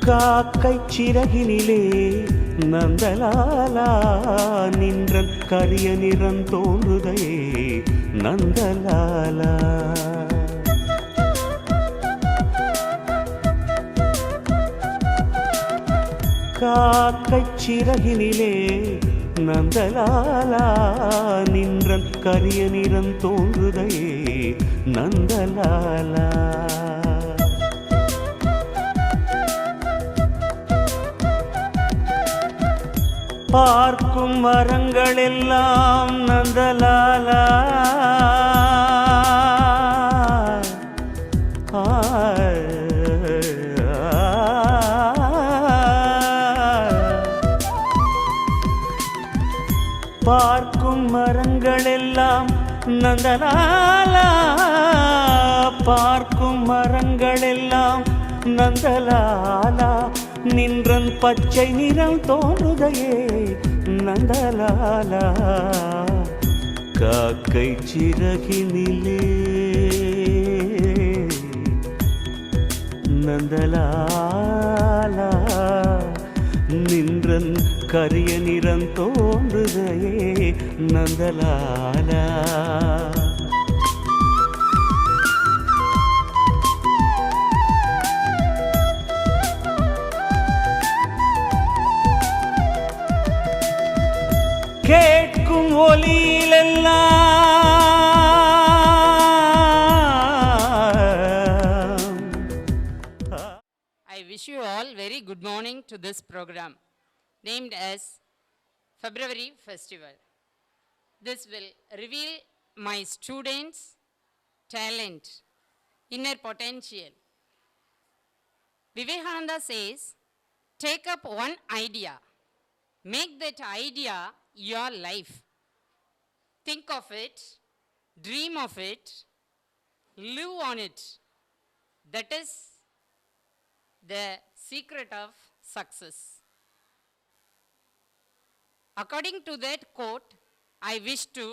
காக்கை சிறகினிலே நந்தலாலா நின்றன் கரிய நிறம் தோன்றுதையே நந்தலாலா. காக்கை சிறகினிலே நந்தலாலா நின்றன் கரிய நிறம் தோன்றுதையே நந்தலாலா. பார்க்கும் மரங்கள் எல்லாம் நந்தலாலா பார்க்கும் மரங்கள் எல்லாம் நந்தலாலா பார்க்கும் மரங்கள் எல்லாம் நந்தலாலா நின்றன் பச்சை நிறம் தோன்றுதையே நந்தலாலா. காக்கை சிறகினிலே நந்தலாலா நின்றன் கரிய நிறம் தோன்றுதையே நந்தலாலா. கேட்கும் ஒலியிலெல்லாம். I wish you all very good morning to this program named as February Festival. This will reveal my students' talent, inner potential. Vivekananda says, take up one idea, make that idea your life. Think of it, dream of it, live on it. That is the secret of success. According to that quote, I wish to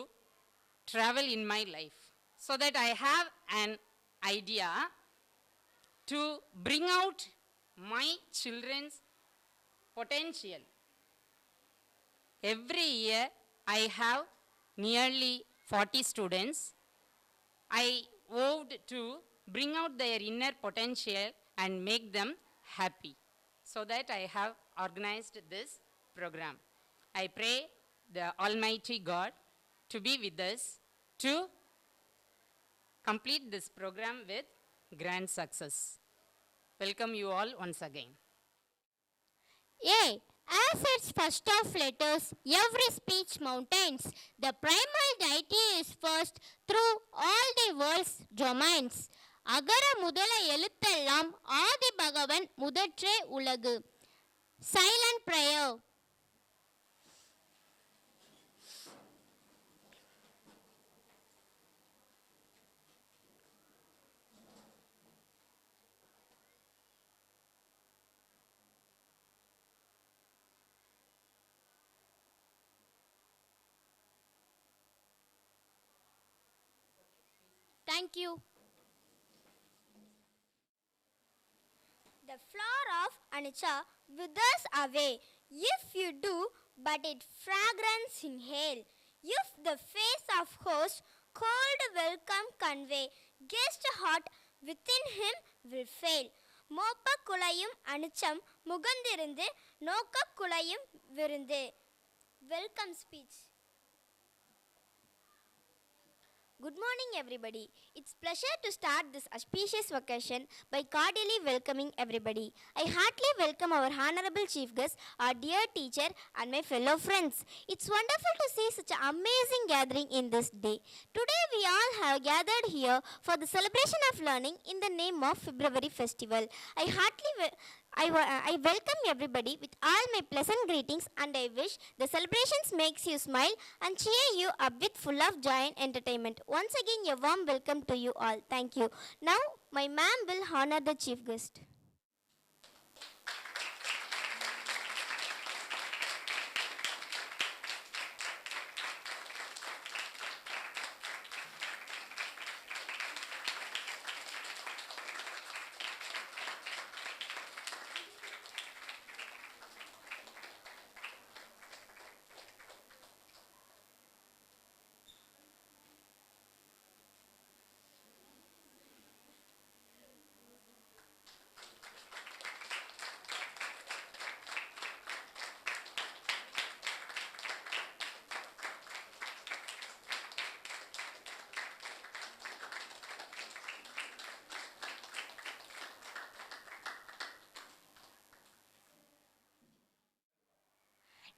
travel in my life so that I have an idea to bring out my children's potential. Every year I have nearly 40 students. I vowed to bring out their inner potential and make them happy. So that I have organized this program. I pray the Almighty God to be with us to complete this program with grand success. Welcome you all once again. A. As its first of letters, every speech mountains. The primal deity is first through all the world's domains. அகர முதல எழுத்தெல்லாம் ஆதி பகவன் முதற்றே உலகு. Silent prayer. Thank you. The flower of Anicca withers away if you do but its fragrance inhale. If the face of host cold welcome convey, guest heart within him will fail. மோப்ப குலையும் அனிச்சம் முகந்திருந்து நோக்க குலையும் விருந்து. Welcome speech. Good morning everybody. It's pleasure to start this auspicious vacation by cordially welcoming everybody. I heartily welcome our honorable chief guest, our dear teacher and my fellow friends. It's wonderful to see such an amazing gathering in this day. Today we all have gathered here for the celebration of learning in the name of February Festival. I welcome everybody with all my pleasant greetings and I wish the celebrations makes you smile and cheer you up with full of joy and entertainment. Once again, a warm welcome to you all. Thank you. Now, my ma'am will honor the chief guest.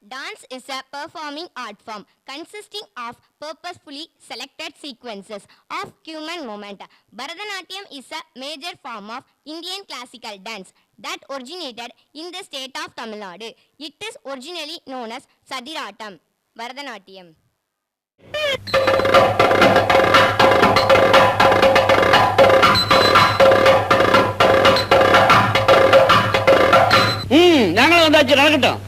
Dance is a performing art form consisting of purposefully selected sequences of human movement. Bharatanatyam is a major form of Indian classical dance that originated in the state of Tamil Nadu. It is originally known as Sadiratam. Bharatanatyam. நாங்களும் வந்தாச்சு, நடக்கட்டும்.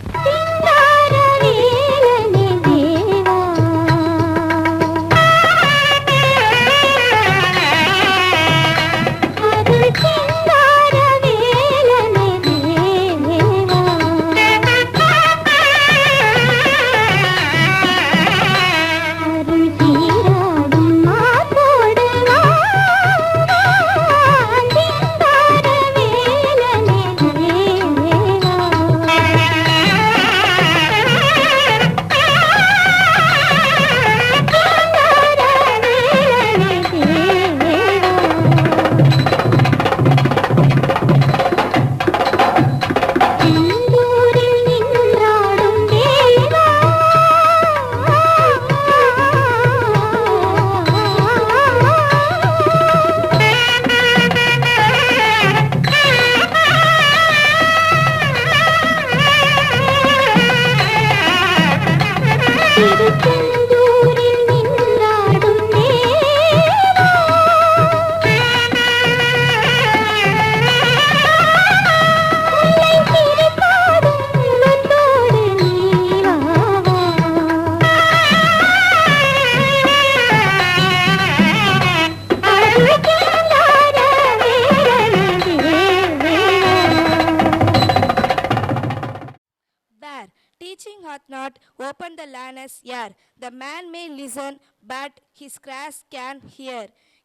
Teaching hath not opened the learner's ear. The man may listen, but his crass can hear.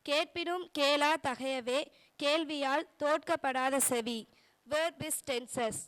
கேட்பினும் கேளா தகையவே கேள்வியால் தோற்கப்படாத செவி. Verb is tenses.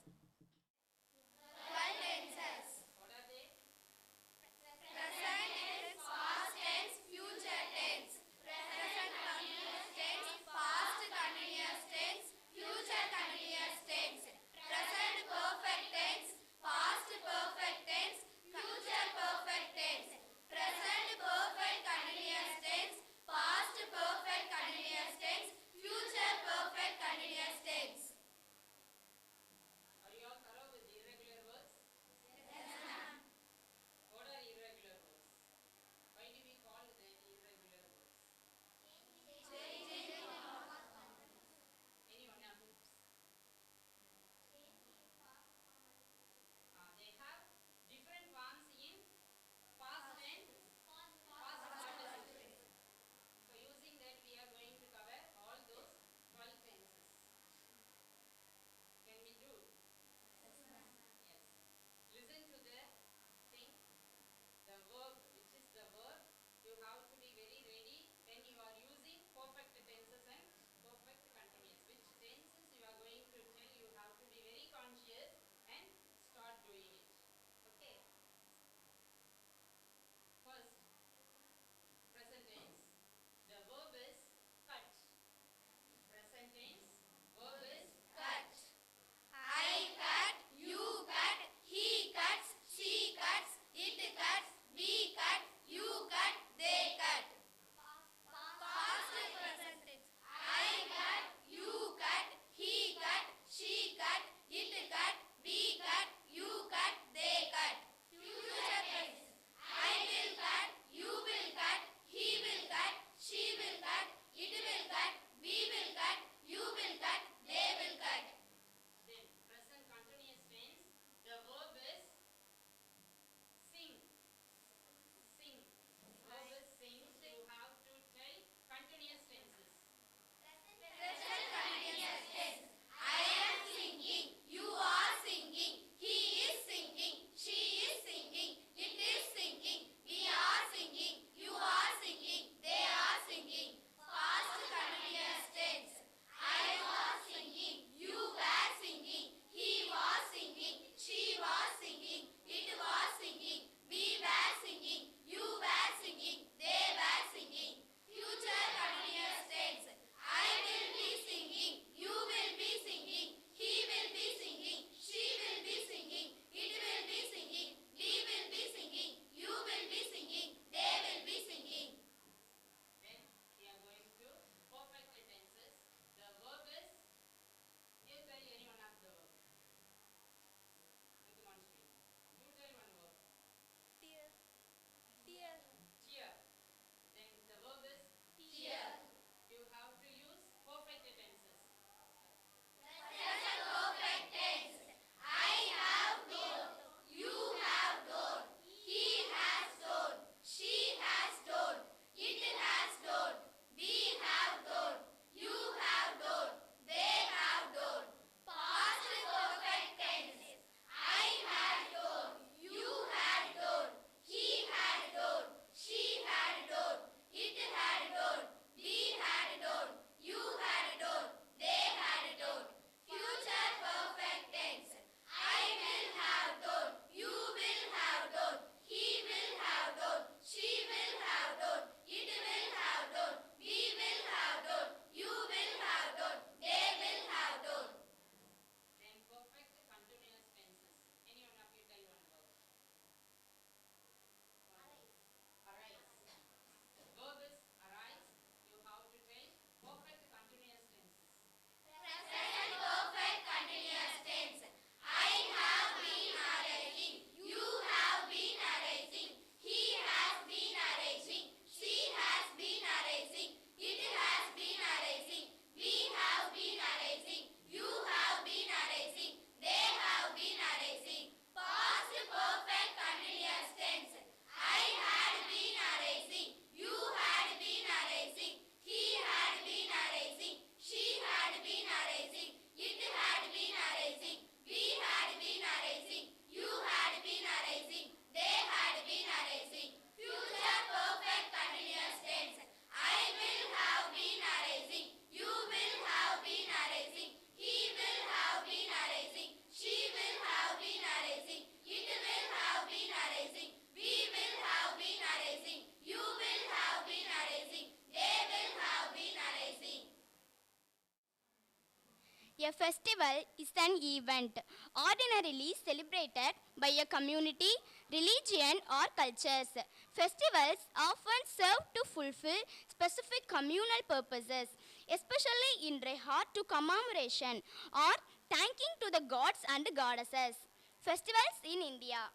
A festival is an event ordinarily celebrated by a community, religion, or cultures. Festivals often serve to fulfill specific communal purposes, especially in regard to commemoration or thanking to the gods and goddesses. Festivals in India.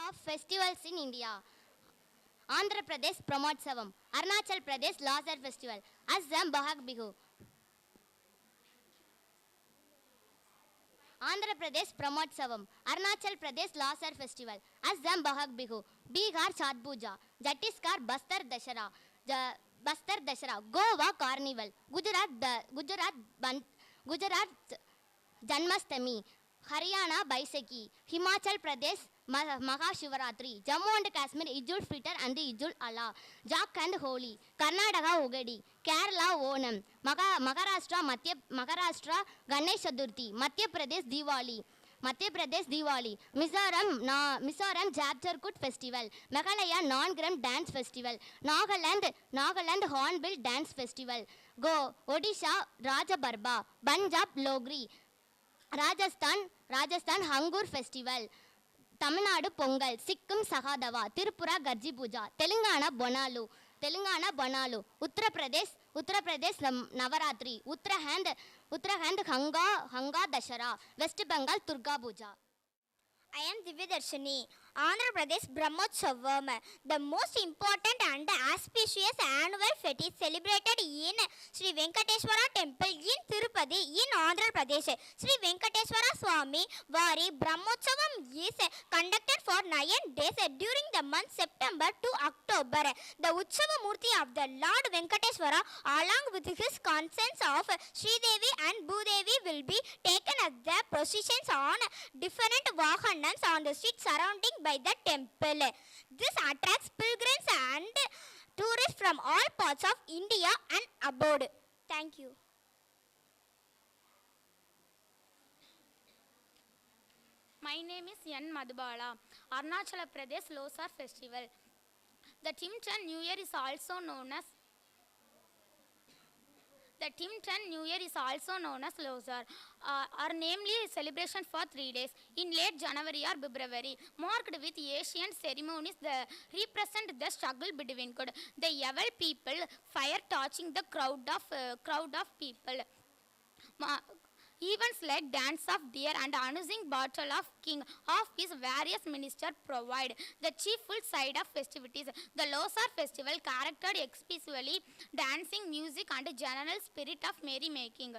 Of festivals in India. Andhra Pradesh Brahmotsavam, Arunachal Pradesh Losar Festival, Assam Bahag Bihu. Andhra Pradesh Brahmotsavam, Arunachal Pradesh Losar Festival, Assam Bahag Bihu, Bihar Chhath Puja, Chhattisgarh Bastar Dashara, Goa Carnival, Gujarat Janmashtami, Haryana Baisakhi, Himachal Pradesh Mahashivaratri, Jammu and Kashmir Ijul Fitr and Ijul Allah, Jak and Holi, Karnataka Ugadi, Kerala Onam, Maharashtra Ganesh Chaturthi, Madhya Pradesh Diwali, Mizoram Jabjarkut Festival, Meghalaya Non-Gram Dance Festival, Nagaland Hornbill Dance Festival, Odisha Raja Barba, Punjab Logri, Rajasthan Hangur Festival, Tamil Nadu Pongal, Sikkim Sahadava, Tirupura Garji Puja, Telangana Bonalu, Uttar Pradesh Navaratri, Uttarakhand Hanga Dashara, West Bengal Durga Puja. I am Divyadarshini. Andhra Pradesh Brahmotsavam, the most important and auspicious annual fete is celebrated in Sri Venkateswara Temple in Tirupati in Andhra Pradesh. Sri Venkateswara Swami Vari Brahmotsavam is conducted for 9 days during the month September to October. The Utsava Murti of the Lord Venkateswara along with his consents of Sridevi and Bhudevi will be taken as the processions on different vahanams on the streets surrounding by the temple. This attracts pilgrims and tourists from all parts of India and abroad. Thank you. My name is N. Madhubala. Arunachala Pradesh Losar Festival. The Timtan New Year is also known as Losar, are namely celebration for 3 days in late January or February, marked with ancient ceremonies that represent the struggle between good. The evil people fire touching the crowd of people. Events like dance of deer and announcing battle of king of his various ministers provide the chiefful side of festivities. The Losar festival characterized especially dancing, music and general spirit of merrymaking.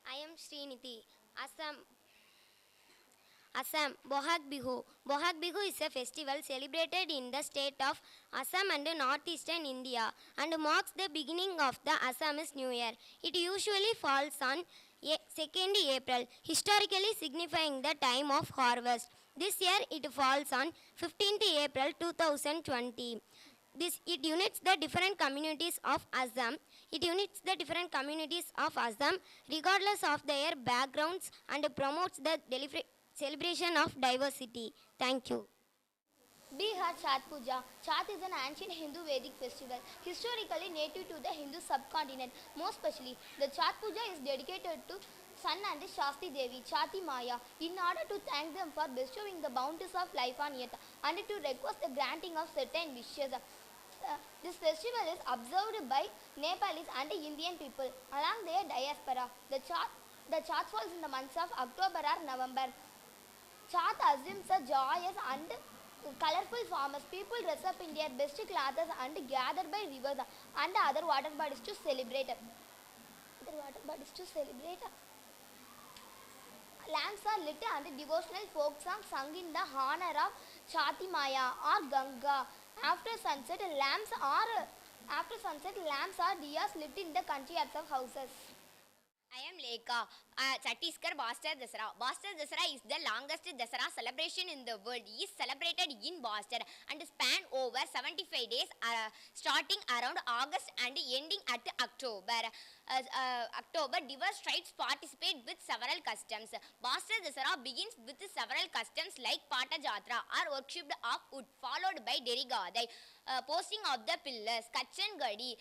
I am Srinidhi. Assam Bohag Bihu. Bohag Bihu is a festival celebrated in the state of Assam and northeastern India and marks the beginning of the Assamese New Year. It usually falls on 2nd April, historically signifying the time of harvest. This year it falls on 15th April 2020. It unites the different communities of Assam. Regardless of their backgrounds and promotes the celebration of diversity. Thank you. Bihar Chhath Puja. Chhath is an ancient Hindu Vedic festival, historically native to the Hindu subcontinent. More specially, the Chhath Puja is dedicated to Sun and Shasti Devi, Chati Maya, in order to thank them for bestowing the bounties of life on earth and to request the granting of certain wishes. This festival is observed by Nepalese and Indian people along their diaspora. The Chhath falls in the months of October or November. Chhath assumes a joyous and colorful forms. People dress up in their best clothes and gather by rivers and other water bodies to celebrate. Lamps are lit and devotional folk songs sung in the honor of Chati Maya or Ganga. After sunset, lamps are diyas lit in the courtyards of houses. I am Lekha. Chhattisgarh Bastar Dasara. Bastar Dasara is the longest Dasara celebration in the world. It is celebrated in Bastar and span over 75 days, starting around August and ending at October. Diverse tribes participate with several customs. Bastar Dasara begins with several customs like Pata Jatra or worshipped of wood, followed by Derigadai, posting of the pillars, Kachan Gadi,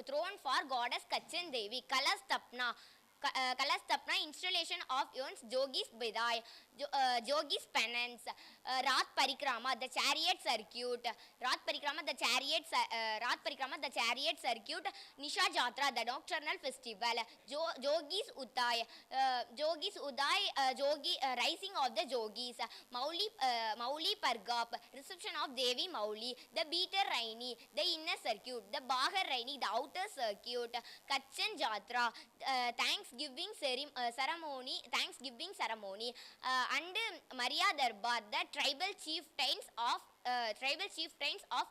throne for goddess Kachan Devi, Kalastapna, installation of Yons Jogis Bidai, Jogis penance, Rath Parikrama, the chariot circuit, Nisha Jatra, the nocturnal festival, rising of the Jogis, Mauli Pargap, reception of Devi Mauli, the Beater Raini, the inner circuit, the Bahar Raini, the outer circuit, Kachan Jatra, Thanksgiving ceremony, and Maria Darbar, the tribal chieftains of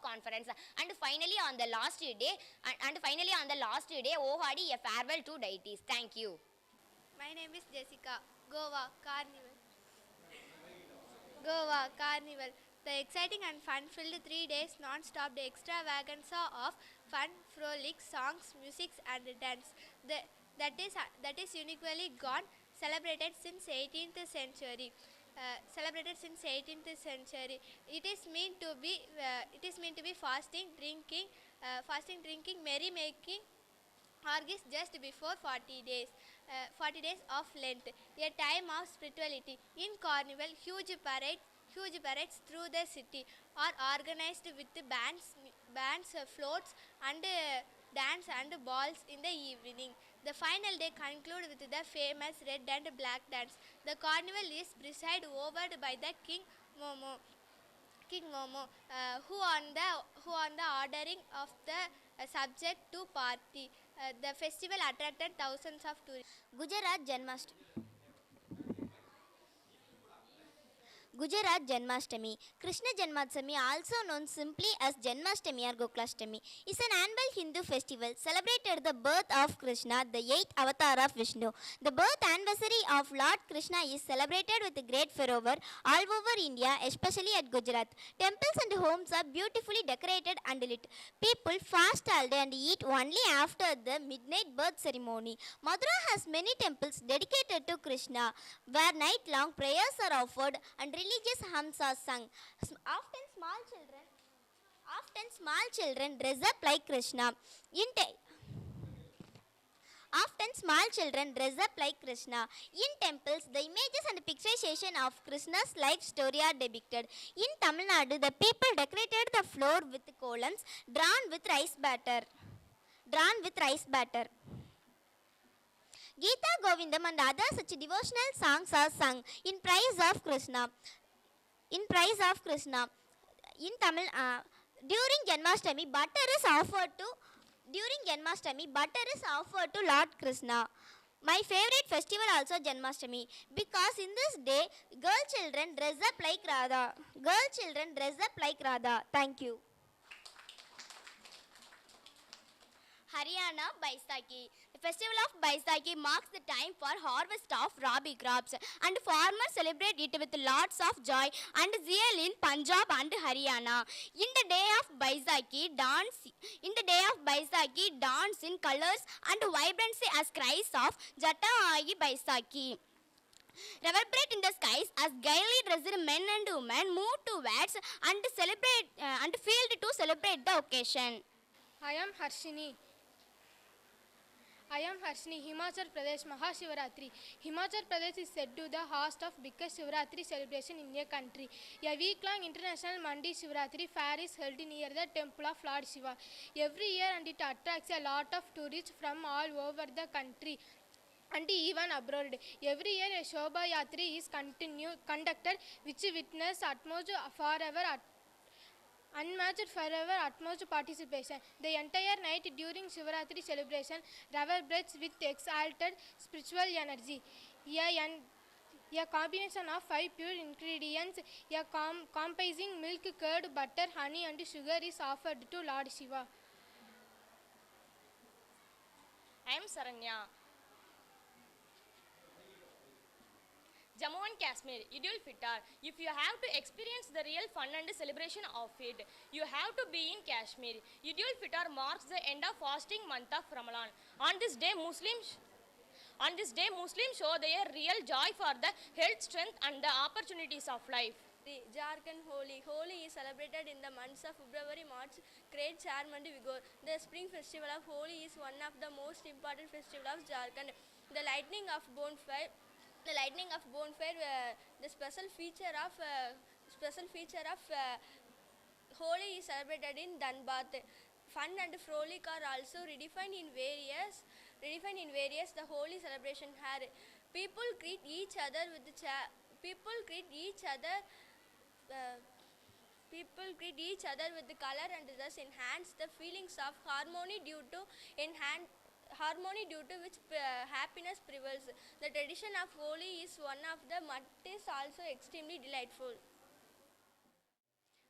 conference, and finally on the last day, Ohadi, a farewell to deities. Thank you. My name is Jessica. Goa Carnival. The exciting and fun-filled 3 days non-stop extravaganza of fun, frolic, songs, music and dance. That is uniquely gone, celebrated since 18th century. It is meant to be fasting, drinking, merry-making, orgies just before 40 days of Lent, a time of spirituality. In Carnival, huge parades through the city are organized with bands, floats and dance and balls in the evening. The final day concludes with the famous red and black dance. The carnival is presided over by the King Momo, who on the ordering of the subject to party. The festival attracted thousands of tourists. Gujarat Janmashtami. Krishna Janmashtami, also known simply as Janmashtami or Gokulashtami, is an annual Hindu festival celebrated the birth of Krishna, the 8th avatar of Vishnu. The birth anniversary of Lord Krishna is celebrated with great fervor all over India, especially at Gujarat. Temples and homes are beautifully decorated and lit. People fast all day and eat only after the midnight birth ceremony. Mathura has many temples dedicated to Krishna, where night-long prayers are offered and religious hymns are sung. Often small children dress up like Krishna. In temples, the images and picturization of Krishna's life story are depicted. In Tamil Nadu, the people decorated the floor with columns drawn with rice batter. Gita Govindam and other such devotional songs are sung in praise of Krishna. In Tamil, during Janmashtami, butter is offered to Lord Krishna. My favorite festival also Janmashtami, because in this day, girl children dress up like Radha. Thank you. Haryana Baisakhi. The festival of Baisakhi marks the time for harvest of rabi crops, and farmers celebrate it with lots of joy and zeal in Punjab and Haryana. In the day of Baisakhi, dance in colors and vibrancy as cries of Jata Agi Baisakhi reverberate in the skies as gaily dressed men and women move towards and field to celebrate the occasion. I am Harshini, Himachal Pradesh Mahashivratri. Himachal Pradesh is said to the host of biggest Shivratri celebration in a country. A week-long international Mandi Shivratri fair is held near the temple of Lord Shiva every year, and it attracts a lot of tourists from all over the country and even abroad. Every year a Shobha Yatri is conducted, which witness unmatched participation. The entire night during Shivratri celebration reverberates with exalted spiritual energy. A combination of 5 pure ingredients, comprising milk, curd, butter, honey and sugar is offered to Lord Shiva. I am Saranya. Kashmir, Eid ul-Fitr. If you have to experience the real fun and celebration of it, you have to be in Kashmir. Eid ul-Fitr marks the end of fasting month of Ramadan. On this day, Muslims show their real joy for the health, strength and the opportunities of life. The Jharkhand Holi. Holi is celebrated in the months of February, March, great charm and vigor. The spring festival of Holi is one of the most important festivals of Jharkhand. The lighting of bonfire, the special feature of Holi is celebrated in Dhanbad. Fun and frolic are also redefined in various the Holi celebration here. People greet each other with the color and thus enhance the feelings of harmony due to which happiness prevails. The tradition of Holi is one of the but is also extremely delightful.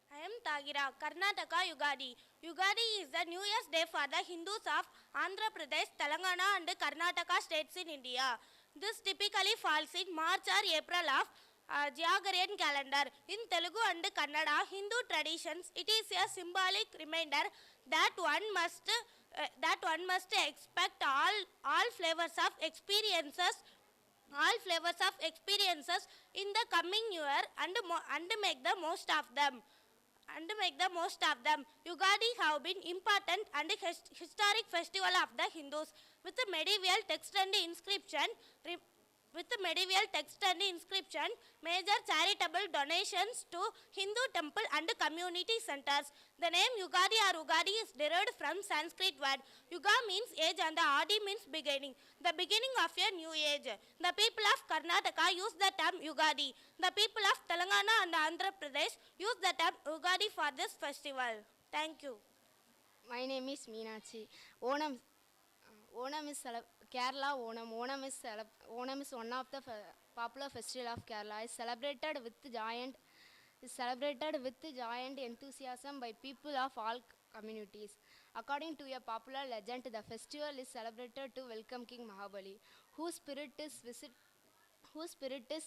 I am Tagira, Karnataka Yugadi. Yugadi is the New Year's Day for the Hindus of Andhra Pradesh, Telangana and Karnataka states in India. This typically falls in March or April of Gregorian calendar. In Telugu and Kannada Hindu traditions, it is a symbolic reminder that one must expect all flavors of experiences in the coming year and make the most of them. Yugadi have been important and historic festival of the Hindus with the medieval text and inscription. Major charitable donations to Hindu temple and community centers. The name Yugadi or Ugadi is derived from Sanskrit word. Yuga means age and the Adi means beginning. The beginning of a new age. The people of Karnataka use the term Yugadi. The people of Telangana and Andhra Pradesh use the term Ugadi for this festival. Thank you. My name is Meenachi. Onam is Kerala. Onam is one of the popular festival of Kerala. Is celebrated with giant enthusiasm by people of all communities. According to a popular legend, the festival is celebrated to welcome King Mahabali, whose spirit is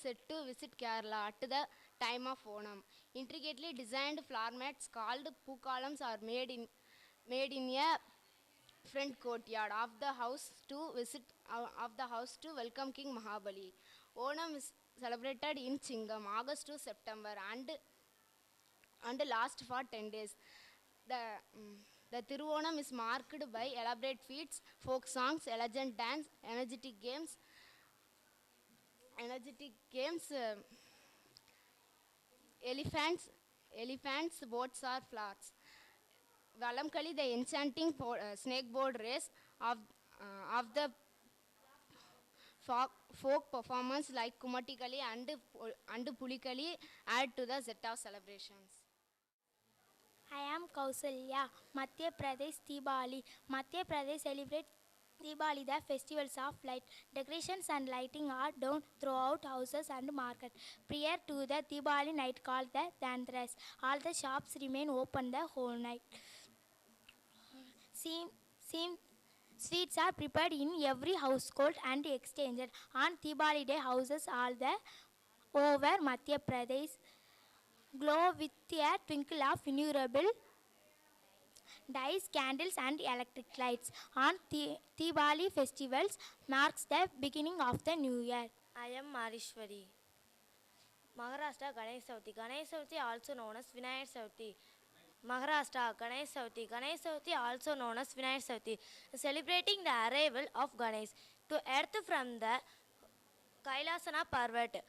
said to visit Kerala at the time of Onam. Intricately designed flower mats called pookalams are made in a front courtyard of the house to welcome King Mahabali. Onam is celebrated in Chingam, August to September, and lasts for 10 days. The Thiruonam is marked by elaborate feasts, folk songs, elegant dance, energetic games, elephants, boats or flowers. Valamkali, the enchanting snakeboard race of the folk performance like Kumatikali and Pulikali add to the set of celebrations. I am Kausalya, Madhya Pradesh Diwali. Madhya Pradesh celebrates Diwali, the festivals of light. Decorations and lighting are done throughout houses and market. Prior to the Diwali night called the Dhanteras, all the shops remain open the whole night. Sweets are prepared in every household and exchanged. On Diwali day, houses all over Madhya Pradesh glow with a twinkle of innumerable dyes, candles and electric lights. On Diwali festivals marks the beginning of the new year. I am Marishwari. Maharashtra Ganesh Chavithi. Ganesh Chavithi also known as Vinayak Chavithi. Maharashtra Ganesh Chavithi also known as Vinayak Chavithi, celebrating the arrival of Ganesh to earth from the Kailasana Parvat.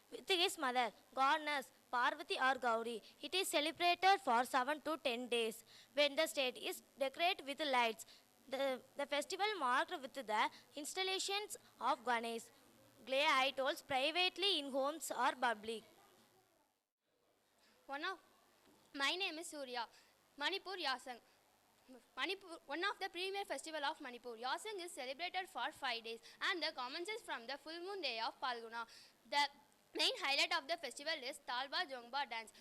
With his mother, goddess Parvati or Gauri. It is celebrated for 7 to 10 days when the state is decorated with lights. The festival marked with the installations of Ganesh, clay idols privately in homes or public. My name is Surya. Manipur Yasang. One of the premier festival of Manipur. Yasang is celebrated for 5 days and commences from the full moon day of Palguna. The main highlight of the festival is Talba Jongba dance,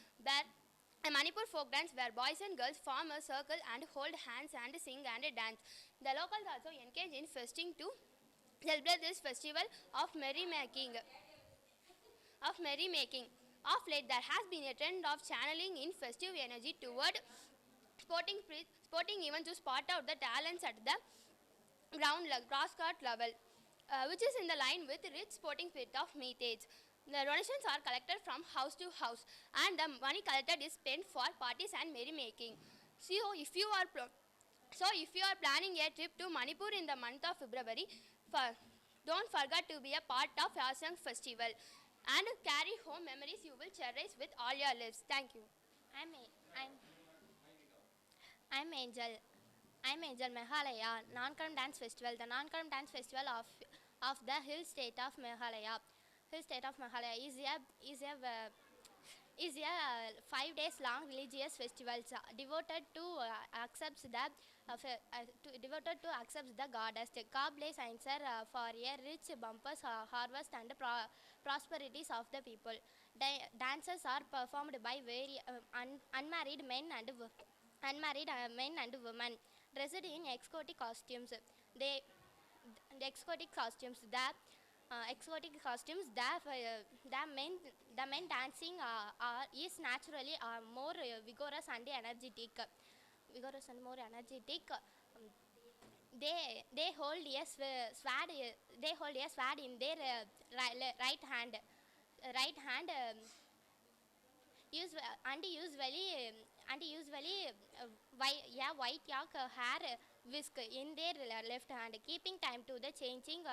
A Manipur folk dance where boys and girls form a circle and hold hands and sing and dance. The locals also engage in feasting to celebrate this festival of merrymaking. Of late, there has been a trend of channeling in festive energy toward sporting events to spot out the talents at the grassroots level, which is in the line with rich sporting spirit of meetings. The donations are collected from house to house, and the money collected is spent for parties and merrymaking. So, if you are planning a trip to Manipur in the month of February, don't forget to be a part of Yasang Festival and carry home memories you will cherish with all your lives. Thank you. I'm Angel. I'm Angel Meghalaya Non-Karam Dance Festival. The Non-Karam Dance Festival of the Hill State of Meghalaya. Hill State of Meghalaya is a 5 days long religious festival devoted to accepts the goddess. Kable answer for a rich bumpers harvest and prosperities of the people. Dances are performed by unmarried men and women dressed in exotic costumes. The men dancing is naturally more vigorous and energetic. They hold a sword in their right hand. Usually white yak hair whisk in their left hand, keeping time to the changing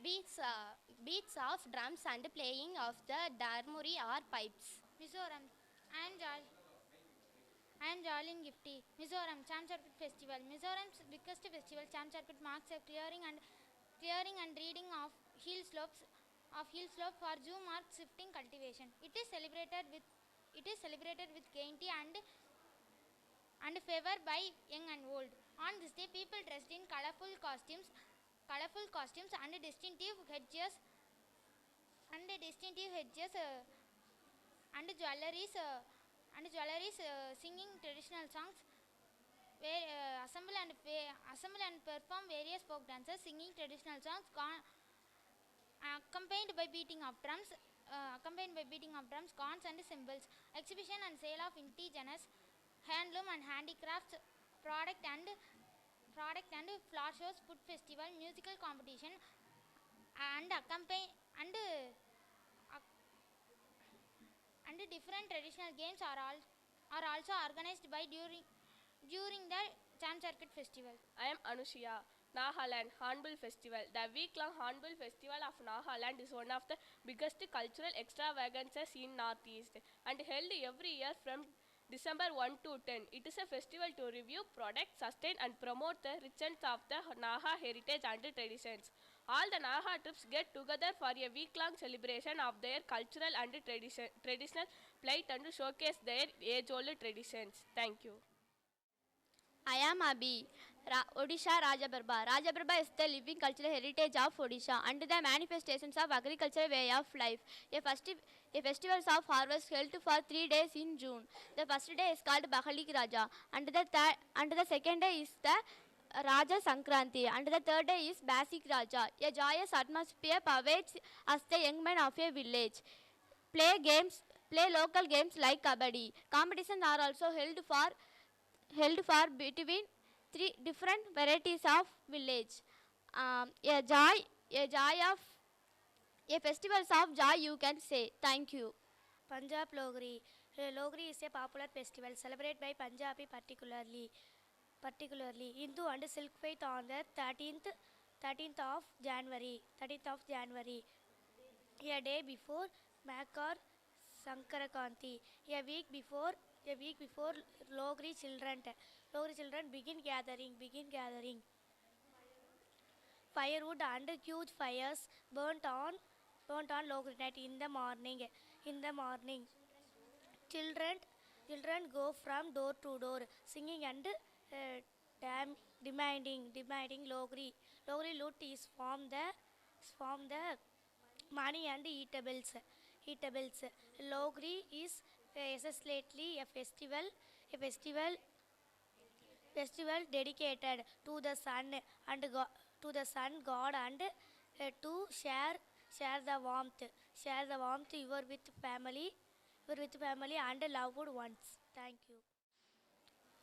beats of drums and playing of the darmuri or pipes. Mizoram. I am Jalin Gifty. Mizoram Chamcharpit Festival. Mizoram's biggest festival, Chamcharpit, marks a clearing and reading of hill slope for June marks shifting cultivation. It is celebrated with gaiety and favor by young and old. On this day, people dressed in colorful costumes and distinctive headgears and jewelries, singing traditional songs, assemble and perform various folk dances, singing traditional songs, accompanied by beating of drums, corns and cymbals. Exhibition and sale of indigenous handloom and handicrafts product and flower shows, food festival, musical competition, and different traditional games are also organized by during the Chamcharpit festival. I am Anushya. Nagaland Hornbill Festival. The week-long Hornbill Festival of Nagaland is one of the biggest cultural extravagances in Northeast and held every year from December 1 to 10. It is a festival to review, protect, sustain and promote the richness of the Naga heritage and traditions. All the Naga tribes get together for a week-long celebration of their cultural and traditional plight and showcase their age-old traditions. Thank you. I am Abhi. Odisha Rajabarbha. Rajabarbha is the living cultural heritage of Odisha and the manifestations of agricultural way of life. A festival of harvest held for 3 days in June. The first day is called Bahalik Raja and the second day is the Raja Sankranti and the third day is Basic Raja. A joyous atmosphere pervades as the young men of a village play local games like Kabaddi. Competitions are also held for between 3 different varieties of village. A festival of joy, you can say. Thank you. Punjab Logri. Logri is a popular festival celebrated by Punjabi particularly Hindu and Silk faith on the 13th of January. A day before Makar Sankarakanti. A week before Logri children begin gathering. Firewood and huge fires burnt on Logri night in the morning. Children go from door to door singing and demanding Logri. Logri loot is from the money and eatables. Logri is essentially a festival dedicated to the sun and god and to share the warmth with family and loved ones. Thank you.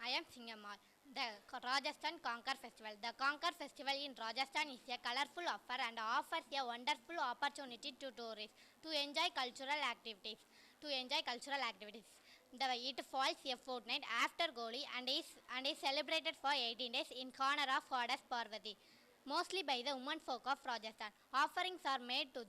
I am Singamal. The Rajasthan Conquer Festival. The Conquer Festival in Rajasthan is a colorful offer and offers a wonderful opportunity to tourists to enjoy cultural activities. It falls a fortnight after Goli and is celebrated for 18 days in honor of goddess Parvati, mostly by the women folk of Rajasthan. Offerings are made to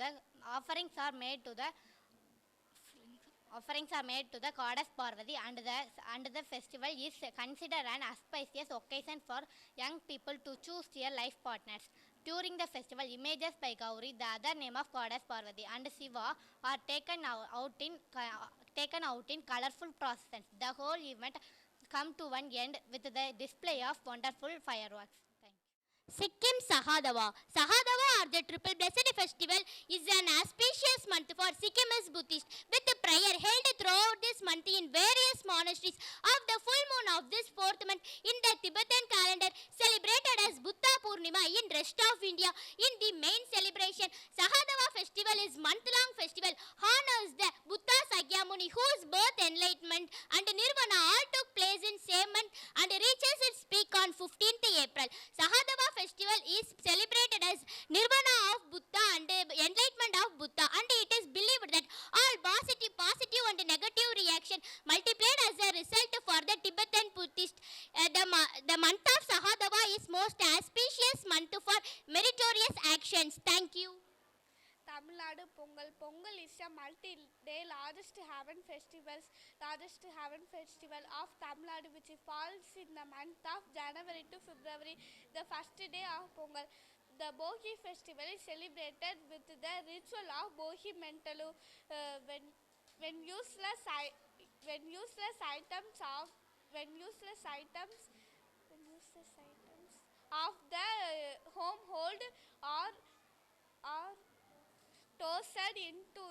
the goddess Parvati, and the festival is considered an auspicious occasion for young people to choose their life partners. During the festival, images by Gauri, the other name of goddess Parvati, and Shiva are taken out in colorful processions. The whole event come to one end with the display of wonderful fireworks. Sikkim Sahadawa. Sahadawa, or the Triple Blessed Festival, is an auspicious month for Sikkimese Buddhists, with the prayer held throughout this month in various monasteries of the full moon of this fourth month in the Tibetan calendar, celebrated as Buddha Purnima in rest of India. In the main celebration, Sahadawa festival is month-long festival, honors the Buddha Sakyamuni, whose birth, enlightenment and nirvana all took place in same month and reaches its peak on 15th April. Sahadawa festival is celebrated as nirvana of Buddha and enlightenment of Buddha, and it is believed that all positive and negative reaction multiplied as a result for the Tibetan Buddhist. The month of Sahadawa is most auspicious month for meritorious actions. Thank you. Tamil Nadu Pongal. Pongal is a multi-day largest heaven festival of Tamil Nadu, which falls in the month of January to February, the first day of Pongal. The Bogi festival is celebrated with the ritual of Bogi Mentalu, when useless items of the household are tossed into a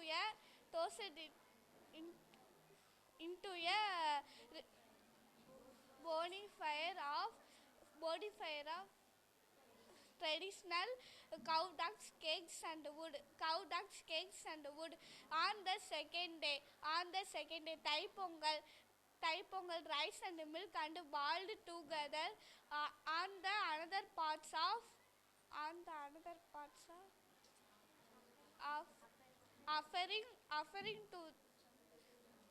bonfire of traditional cow dung cakes and wood. On the second day, Thai Pongal, rice and milk and boiled together. On the another parts of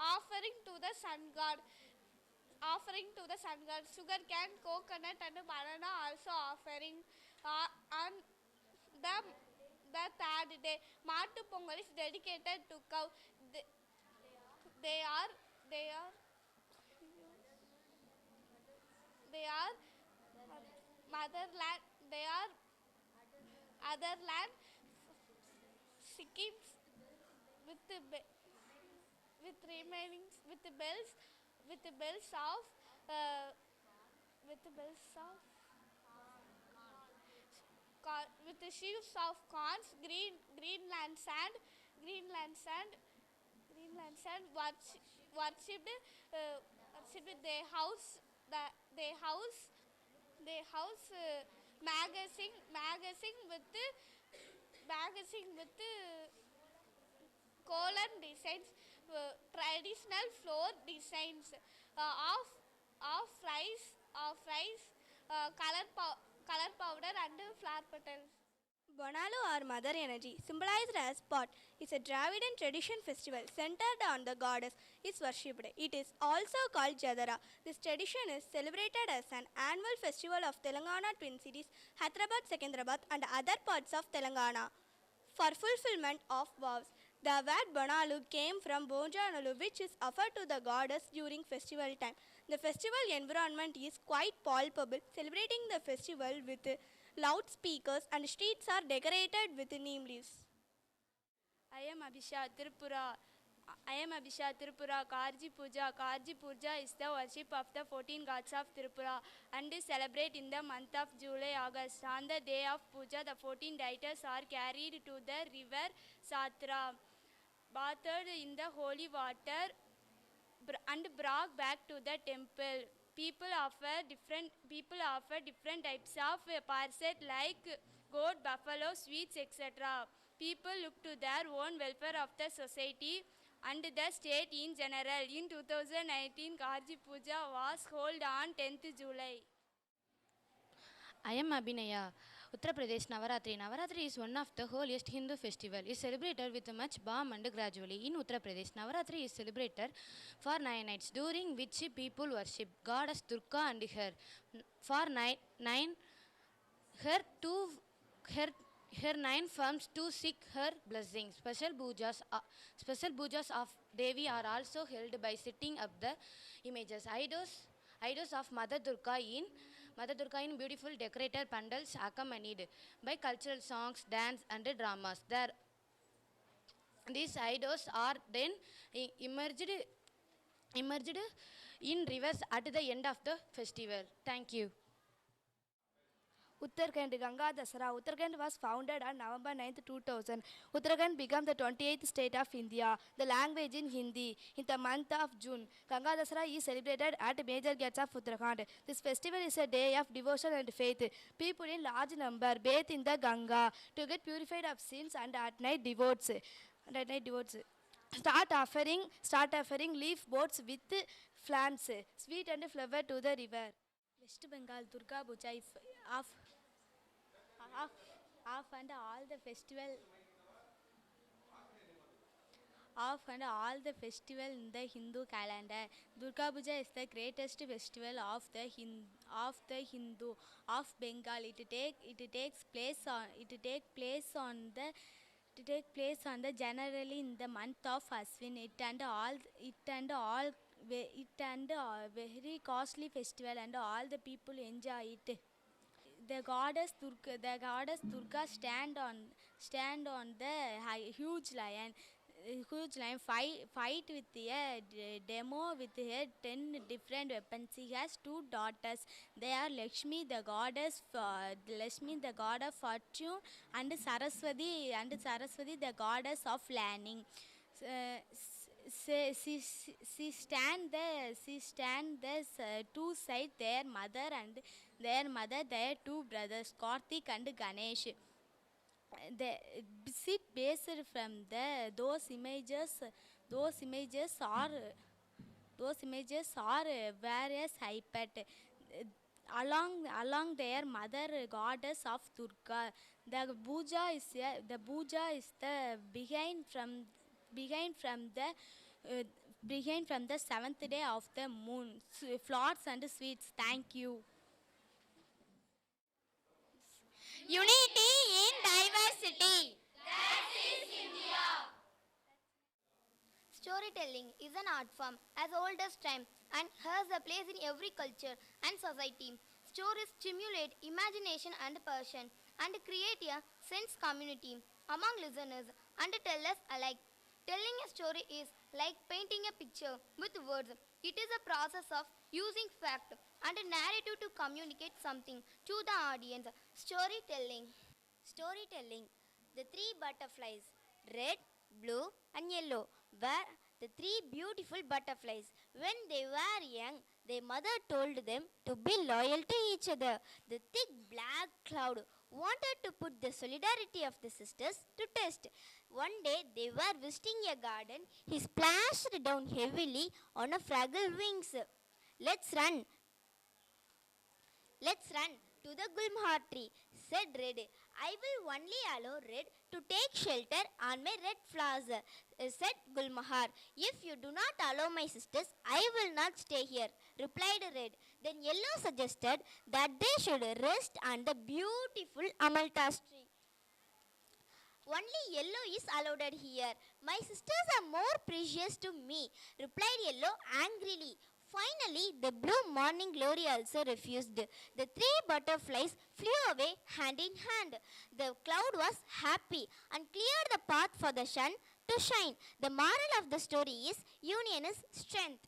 offering to the sun god. Sugar cane, coconut and banana also offering. On the third day, Matu Pongal is dedicated to cow. They are motherland. They are otherland. Sikkim with the sheaves of corns, Greenland sand, worshipped. They house magazine with column designs, traditional floor designs of rice, color powder and flower petals. Bonalu, or Mother Energy, symbolized as pot, is a Dravidian tradition festival centered on the goddess is worshipped. It is also called Jadara. This tradition is celebrated as an annual festival of Telangana twin cities, Hyderabad, Secunderabad and other parts of Telangana for fulfillment of vows. The word Bonalu came from Bojanalu, which is offered to the goddess during festival time. The festival environment is quite palpable, celebrating the festival with loudspeakers and streets are decorated with neem leaves. I am Abhisha, Tripura. I am Abhisha Tripura. Karji Puja. Karji Puja is the worship of the 14 gods of Tripura and is celebrated in the month of July August. On the day of Puja, the 14 deities are carried to the river Satra, bathed in the holy water, and brought back to the temple. People offer different types of parcel like goat, buffalo, sweets, etc. People look to their own welfare of the society and the state in general. In 2019, Karji Puja was held on 10th July. I am Abhinaya. Uttar Pradesh Navaratri. Navaratri is one of the holiest Hindu festival. It is celebrated with much pomp and gradually. In Uttar Pradesh, Navaratri is celebrated for 9 nights, during which people worship goddess Durga and for her 9 forms to seek her blessings. Special pujas of Devi are also held by setting up the images. Idols of Mother Durga in beautiful decorated pandals accompanied by cultural songs, dance and dramas. These idols are then immersed in rivers at the end of the festival. Thank you. Uttarakhand Ganga Dasara. Uttarakhand was founded on November 9th, 2000. Uttarakhand became the 28th state of India. The language in Hindi. In the month of June, Ganga Dasara is celebrated at major gates of Uttarakhand. This festival is a day of devotion and faith. People in large number bathe in the Ganga to get purified of sins and at night devotes. Start offering leaf boats with plants, sweet and flower to the river. West Bengal Durga Puja of and all the festival in the Hindu calendar. Durga Puja is the greatest festival of Bengal. It takes place on the generally in the month of Aswin. It and all very costly festival and all the people enjoy it. The goddess Durga stand on the huge lion fight with a demo with her 10 different weapons. He has 2 daughters. They are Lakshmi the god of fortune, and Saraswati the goddess of learning. She stand the 2 sides, their mother, their 2 brothers, Karthik and Ganesh. The sit based from those images are various hyped along their mother goddess of Durga. The puja is the behind from the 7th day of the moon. Flowers and sweets. Thank you. Unity in diversity. Storytelling is an art form as old as time and has a place in every culture and society. Stories stimulate imagination and passion and create a sense community among listeners and tellers alike. Telling a story is like painting a picture with words. It is a process of using fact and a narrative to communicate something to the audience. Storytelling. The 3 butterflies, red, blue and yellow, were the 3 beautiful butterflies. When they were young, their mother told them to be loyal to each other. The thick black cloud wanted to put the solidarity of the sisters to test. One day they were visiting a garden. He splashed down heavily on a fragile wings. Let's run to the Gulmohar tree, said Red. I will only allow Red to take shelter on my red flowers, said Gulmohar. If you do not allow my sisters, I will not stay here, replied Red. Then Yellow suggested that they should rest on the beautiful amalthus tree. Only Yellow is allowed here. My sisters are more precious to me, replied Yellow angrily. Finally, the blue morning glory also refused. The 3 butterflies flew away hand in hand. The cloud was happy and cleared the path for the sun to to shine. The moral of the story is union is strength.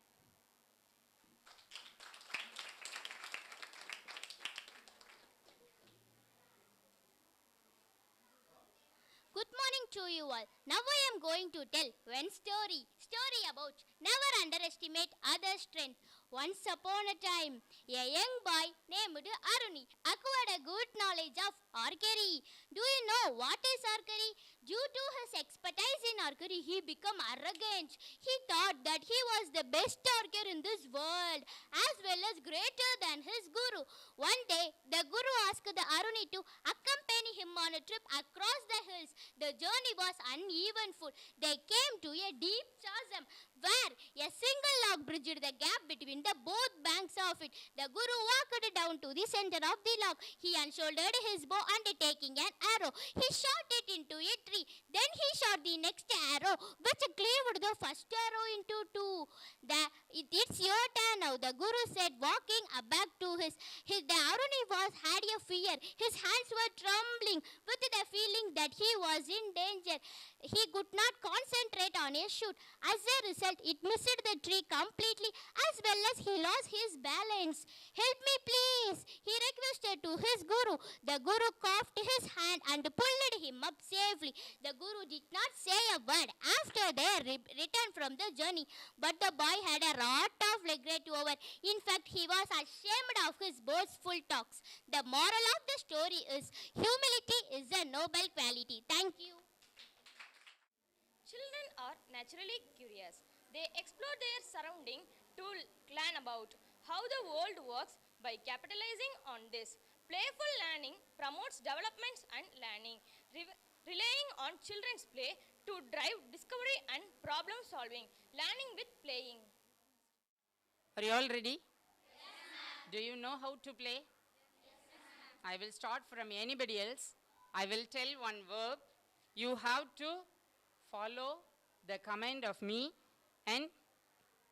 Good morning to you all. Now I am going to tell one story. Story about never underestimate others' strength. Once upon a time, a young boy named Aruni acquired a good knowledge of archery. Do you know what is archery? Due to his expertise in archery, he became arrogant. He thought that he was the best archer in this world, as well as greater than his guru. One day, the guru asked the Aruni to accompany him on a trip across the hills. The journey was unevenful. They came to a deep chasm where a single log bridged the gap between the both banks of it. The guru walked down to the center of the log. He unshouldered his bow and taking an arrow, he shot it into a tree. Then he shot the next arrow, which cleaved the first arrow into two. It's your turn now, the guru said, walking back to the Aruni had a fear. His hands were trembling with the feeling that he was in danger. He could not concentrate on a shoot. As a result, it missed the tree completely, as well as he lost his balance. Help me, please, he requested to his guru. The guru coughed his hand and pulled him up safely. The guru did not say a word after their return from the journey, but the boy had a lot of regret over. In fact, he was ashamed of his boastful talks. The moral of the story is humility is a noble quality. Thank you. Children are naturally curious. They explore their surrounding to learn about how the world works by capitalizing on this. Playful learning promotes development and learning, relying on children's play to drive discovery and problem solving. Learning with playing. Are you all ready? Yes, do you know how to play? Yes, I will start from anybody else. I will tell one verb. You have to follow the command of me, and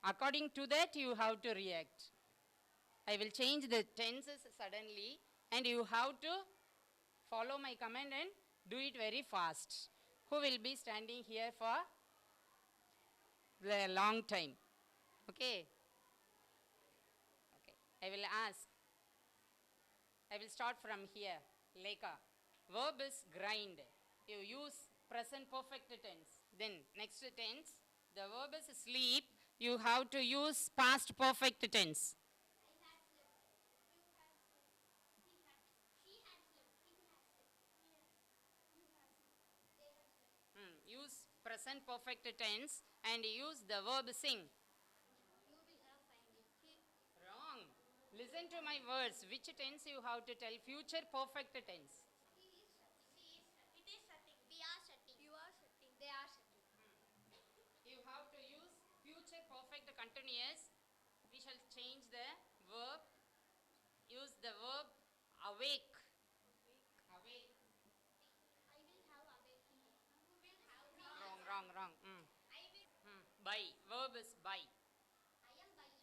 according to that you have to react. I will change the tenses suddenly, and you have to follow my command and do it very fast. Who will be standing here for the long time? Okay. Okay. I will ask. I will start from here. Leka. Verb is grind. You use present perfect tense. Then next tense, the verb is sleep. You have to use past perfect tense. Use present perfect tense and use the verb sing. Wrong. Listen to my words. Which tense you have to tell? Future perfect tense. You have to use future perfect continuous. We shall change the verb. Use the verb awake. Awake. Wrong. Buy. Verb is buy. I am buying.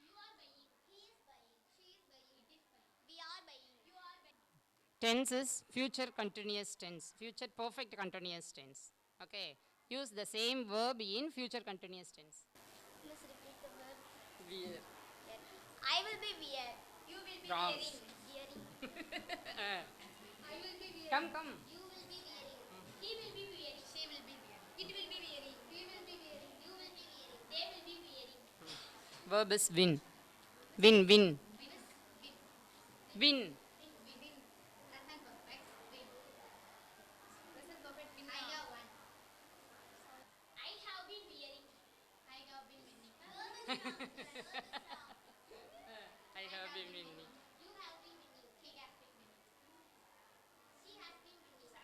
You are buying. He is buying. She is buying. It is buying. We are buying. You are buying. Tense is future continuous tense. Future perfect continuous tense. Okay. Use the same verb in future continuous tense. Please repeat the verb. Wear. I will be wear. You will be Wrong. wearing. I will be wearing. Come. You will be wearing. He will be wearing. She will be wearing. It will be wearing. We will be wearing. You will be wearing. They will be wearing. Verb is win. Win. Win. Win. Present perfect. Win. Present perfect. Win. I have won. I have been wearing. I have been winning. I have been winning. You have been winning. He has been winning. She has been winning.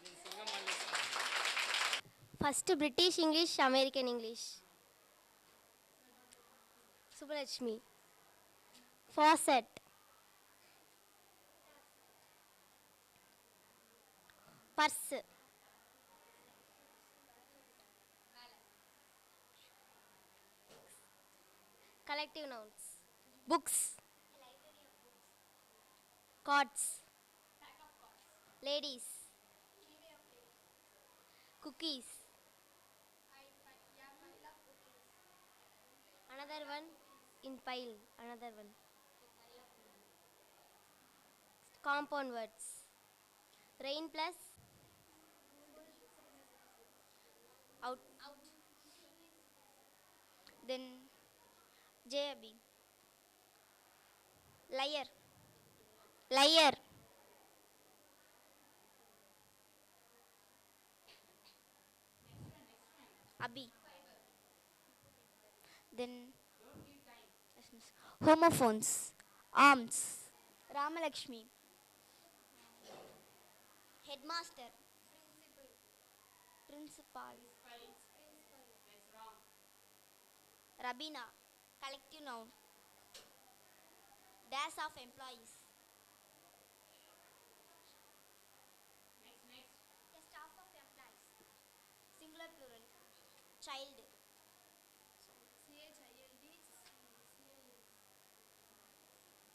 Then Singamall is start. First British English, American English. Subbalakshmi. Faucet. Purse. Collective nouns. Books. Cots. Ladies. Cookies. Another one in pile. Another one. Compound words. Rain plus out. Then JB. Liar. Liar. Abhi. Then homophones. Arms. Ramalakshmi. Headmaster. Principal. Rabina. Collective noun. Dash of employees. A staff of employees. Singular plural. Child.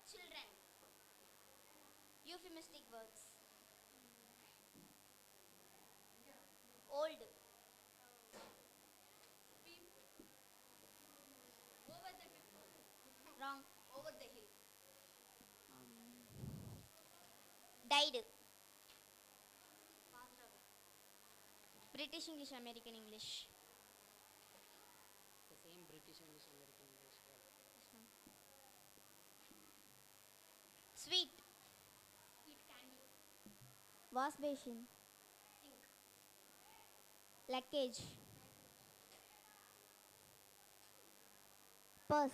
Children. Euphemistic words. Old. Wrong. Over the hill. Died. British English, American English. The same British English, American English. Sweet. Wash basin. Luggage. Purse.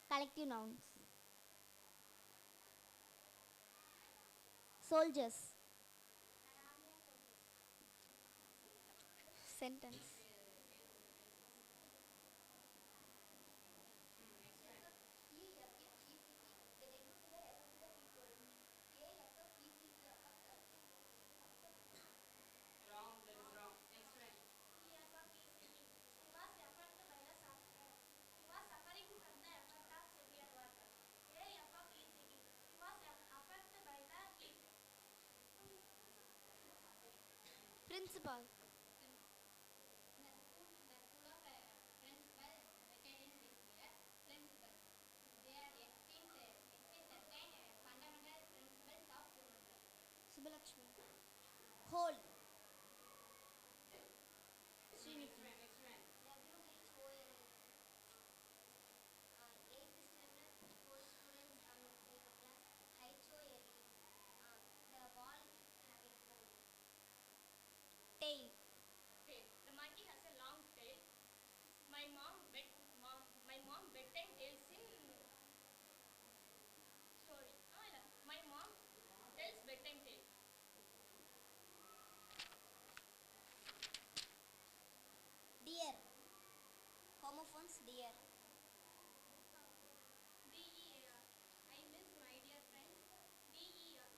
Collective nouns. Soldiers. Sentence. Principal. Subbalakshmi. Whole. Srinidhi. Tail. The monkey has a long tail. My mom bedtime tales in story. My mom tells bedtime tale. Dear. Homophones. Dear. DEAR. I miss my dear friend. DER.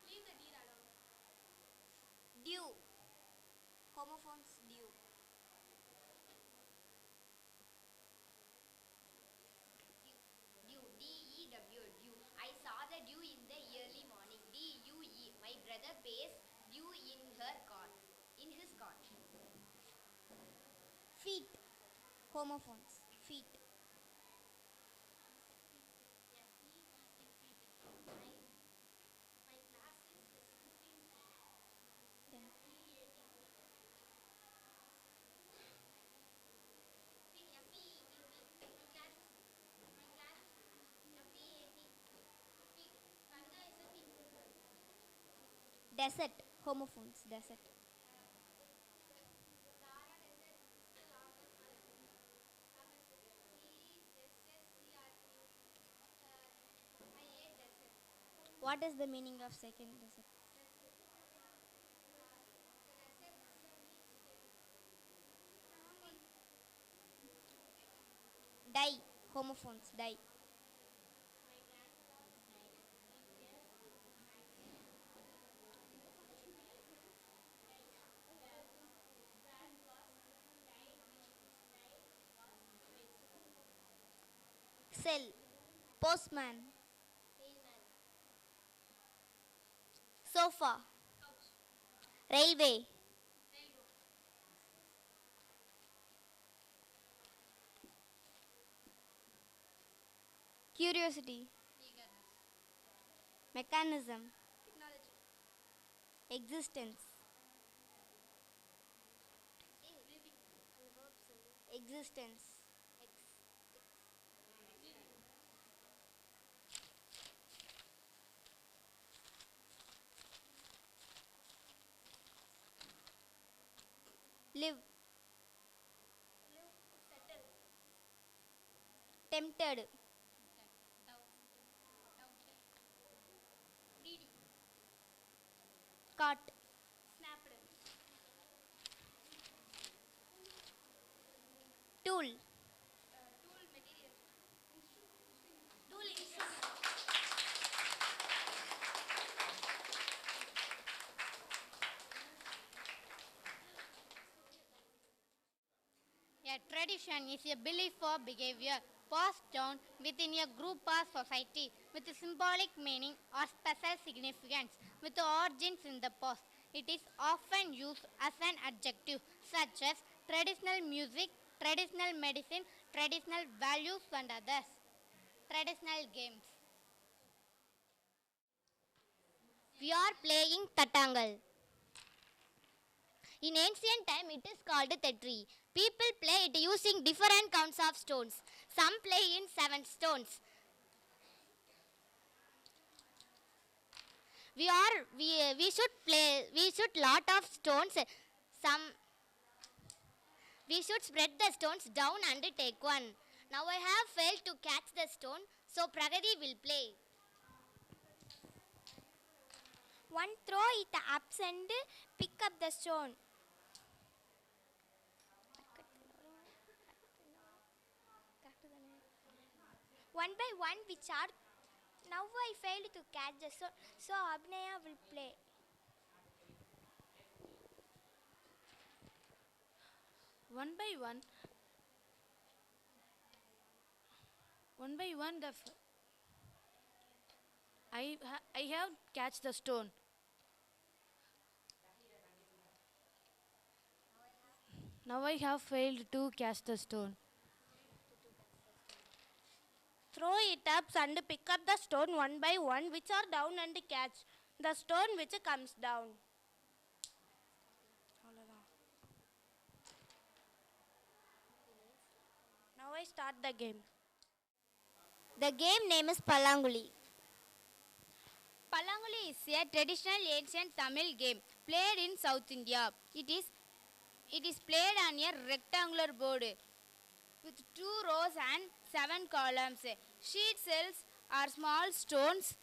Leave the deer alone. Due. Homophones. Due. Dew, D-E-W, dew. I saw the dew in the early morning. D-U-E. My brother pays dew in his car. Feet. Homophones. Feet. Desert. Homophones. Desert. What is the meaning of second desert? Die. Homophones. Die. Cell. Postman. Sofa. Railway. Curiosity. Mechanism. Existence. Existence. Live. Tempted. Caught. Tool. A tradition is a belief or behavior passed down within a group or society with a symbolic meaning or special significance with origins in the past. It is often used as an adjective such as traditional music, traditional medicine, traditional values and others. Traditional games. We are playing Tatangal. In ancient time, it is called Tetri. People play it using different counts of stones. Some play in 7 stones. We should lot of stones. We should spread the stones down and take one. Now I have failed to catch the stone, so Pragati will play. One throw it up and pick up the stone. One by one we charge. Now I failed to catch the stone, so Abhinaya will play. One by one, I have catch the stone. Now I have failed to catch the stone. Throw it up and pick up the stone one by one, which are down, and catch the stone which comes down. Now I start the game. The game name is Palanguli. Palanguli is a traditional ancient Tamil game played in South India. It is played on a rectangular board with 2 rows and 7 columns. Sheet cells or small stones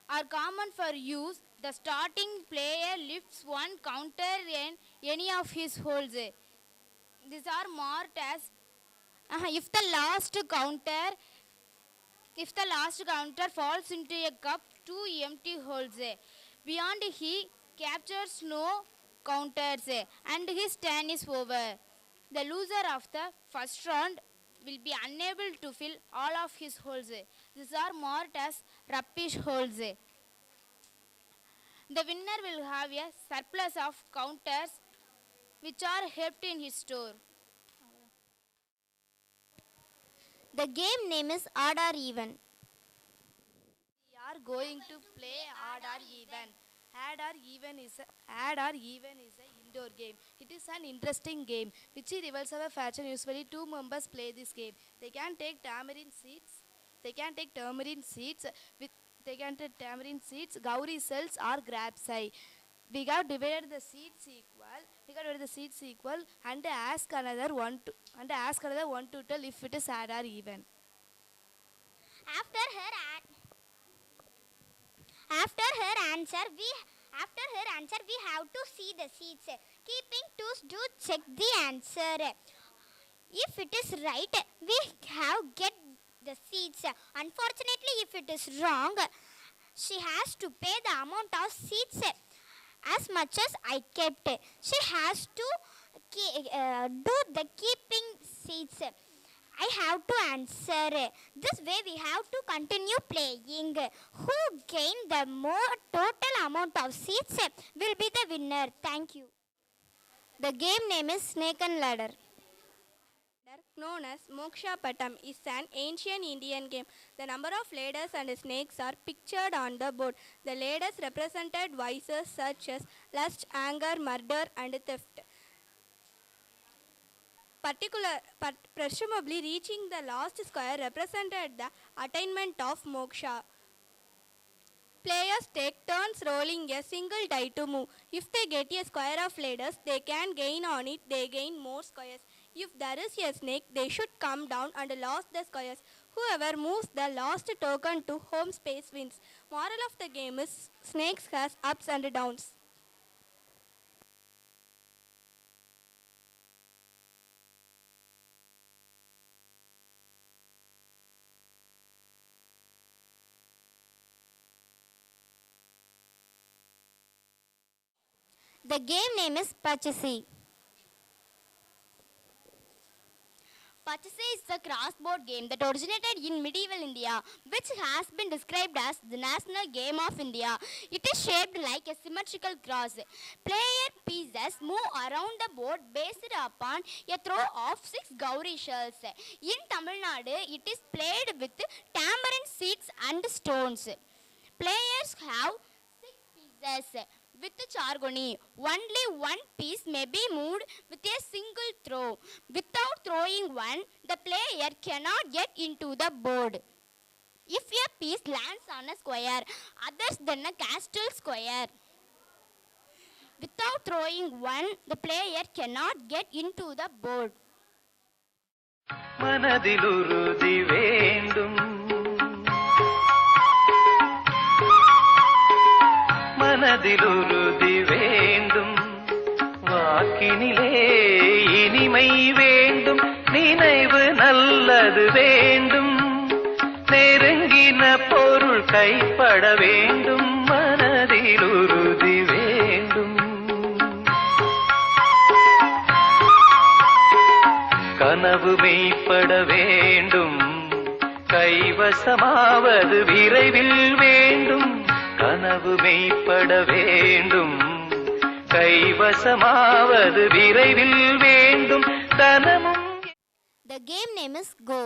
are common for use. The starting player lifts one counter in any of his holes. These are marked as if the last counter falls into a cup, 2 empty holes. Beyond he captures no counters and his turn is over. The loser of the first round will be unable to fill all of his holes. These are marked as rubbish holes. The winner will have a surplus of counters which are kept in his store. The game name is Odd or Even. We are going to play Odd or Even. Odd or Even is an indoor game. It is an interesting game which revolves around fashion. Usually 2 members play this game. They can take tamarind seeds. Gauri cells or grapes. We have divided the seeds equal. And ask another one to tell if it is odd or even. After her answer, we have to see the seeds. Keeping twos to check the answer. If it is right, we have get the seeds. Unfortunately, if it is wrong, she has to pay the amount of seeds as much as I kept. She has to do the keeping seeds. I have to answer. This way we have to continue playing. Who gain the more total amount of seats will be the winner. Thank you. The game name is Snake and Ladder. Known as Moksha Patam is an ancient Indian game. The number of ladders and snakes are pictured on the board. The ladders represented vices such as lust, anger, murder and theft. Presumably reaching the last square represented the attainment of moksha. Players take turns rolling a single die to move. If they get a square of ladders, they can gain on it, they gain more squares. If there is a snake, they should come down and lose the squares. Whoever moves the last token to home space wins. Moral of the game is snakes has ups and downs. The game name is Pachisi. Pachisi is a crossboard game that originated in medieval India, which has been described as the national game of India. It is shaped like a symmetrical cross. Player pieces move around the board based upon a throw of 6 Gauri shells. In Tamil Nadu, it is played with tambourine seeds and stones. Players have 6 pieces. With the chargoni, only one piece may be moved with a single throw. Without throwing one, the player cannot get into the board. If a piece lands on a square other than a castle square, without throwing one, the player cannot get into the board. மனதிலுறுதி வேண்டும் மனதிலுறுதி வேண்டும் வாக்கினிலே இனிமை வேண்டும் நினைவு நல்லது வேண்டும் நெருங்கின பொருள் கைப்பட வேண்டும் மனதிலுறுதி வேண்டும் கனவு மெய்ப்பட வேண்டும் கைவசமாவது விரைவில் வேண்டும் கனவு மெய்ப்பட வேண்டும் கைவசமாவது விரைவில் வேண்டும் தனமும். The game name is Go.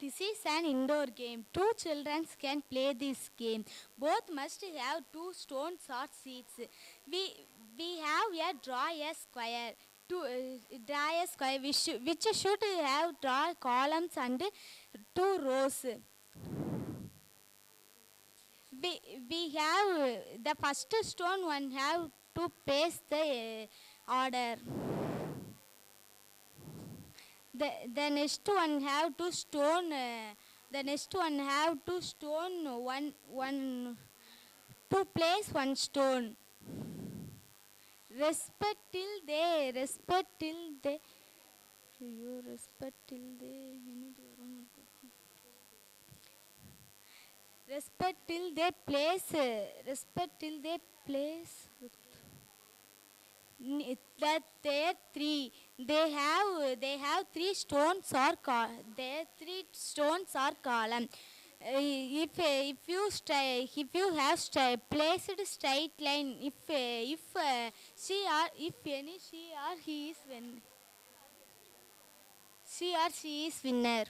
This is an indoor game. 2 children can play this game. Both must have 2 stones or seats. We have a draw a square. Draw a square which should have draw columns and 2 rows. We have the first stone one have to place the order. The next one have to stone. The next one have to stone one to place one stone. Respect till they. You respect till they. Respect till they place. Respect till they place. That there 3. They have 3 stones or their 3 stones or column. If you have placed straight line, if she or he is winner.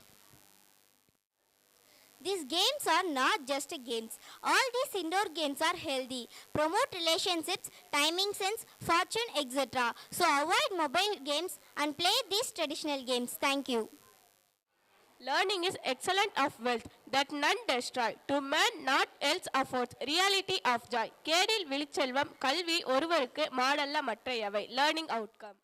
These games are not just games. All these indoor games are healthy, promote relationships, timing sense, fortune, etc. So avoid mobile games and play these traditional games. Thank you. Learning is excellent of wealth that none destroy. To man not else affords reality of joy. கேடில் விழிச்செல்வம் கல்வி ஒருவருக்கு மாடல்ல மற்றையவை. Learning outcome.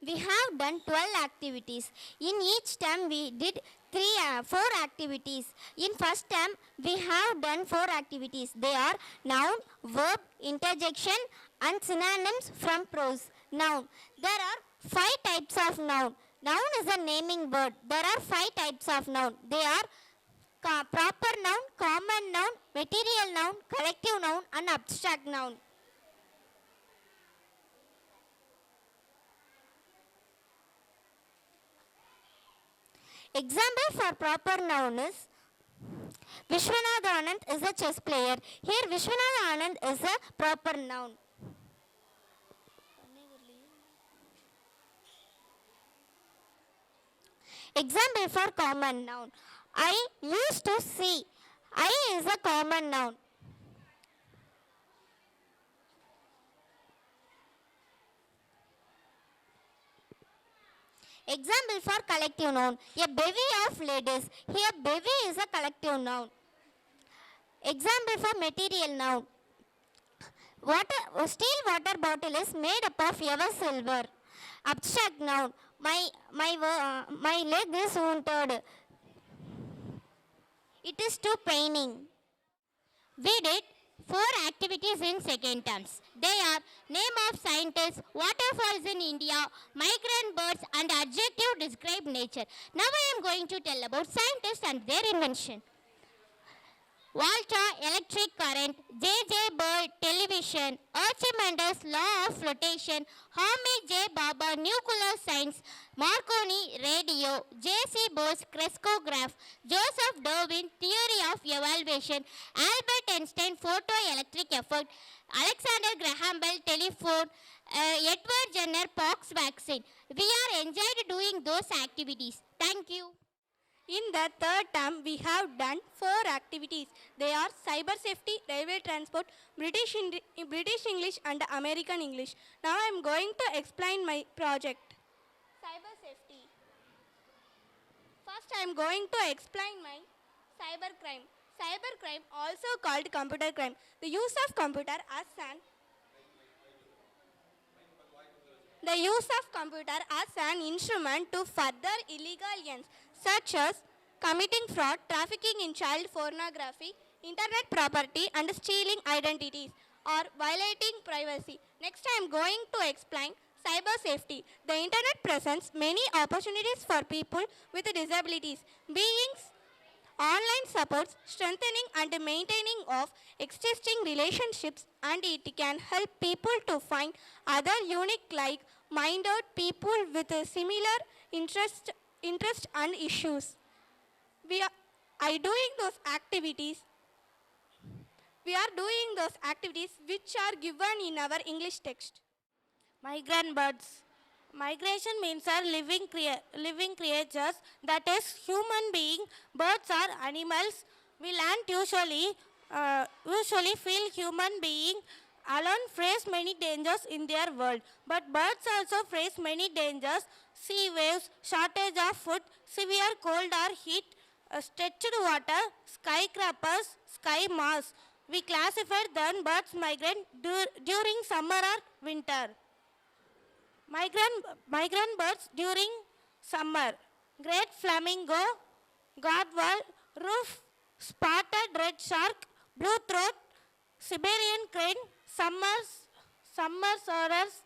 We have done 12 activities. In each term we did 4 activities. In first term we have done 4 activities. They are noun, verb, interjection and synonyms from prose. Noun. There are 5 types of noun. Noun is a naming word. There are 5 types of noun. They are proper noun, common noun, material noun, collective noun and abstract noun. Example for proper noun is Vishwanath Anand is a chess player. Here Vishwanath Anand is a proper noun. Example for common noun. I used to see. I is a common noun. Example for collective noun. A bevy of ladies. Here bevy is a collective noun. Example for material noun. Steel water bottle is made up of ever silver. Abstract noun. My leg is wounded. It is too paining. We did 4 activities in second terms. They are name of scientists, waterfalls in India, migrant birds, and adjective describe nature. Now I am going to tell about scientists and their invention. Volta, electric current, J.J. Bird, television, Archimedes, law of flotation, Homi J. Baba, nuclear science, Marconi, radio, J.C. Bose, crescograph, Joseph Darwin, theory of evaluation, Albert Einstein, photoelectric effect, Alexander Graham Bell, telephone, Edward Jenner, pox vaccine. We are enjoyed doing those activities. Thank you. In the third term, we have done 4 activities. They are cyber safety, railway transport, British English and American English. Now I am going to explain my project. Cyber safety. First I am going to explain my cyber crime. Cyber crime, also called computer crime. The use of computer as an instrument to further illegal ends, such as committing fraud, trafficking in child pornography, internet property, and stealing identities, or violating privacy. Next, I am going to explain cyber safety. The internet presents many opportunities for people with disabilities, being online supports, strengthening and maintaining of existing relationships, and it can help people to find other unique like-minded people with a similar interest and issues. We are doing those activities which are given in our English text. Migrant birds. Migration means are living creatures, that is human being, birds are animals. We land usually feel human being alone face many dangers in their world. But birds also face many dangers: sea waves, shortage of food, severe cold or heat, stretched water, skyscrapers, sky mass. We classified then birds migrate during summer or winter. Migrant birds during summer: great flamingo, godwall, roof, spotted red shark, blue throat, Siberian crane, summer sorrels,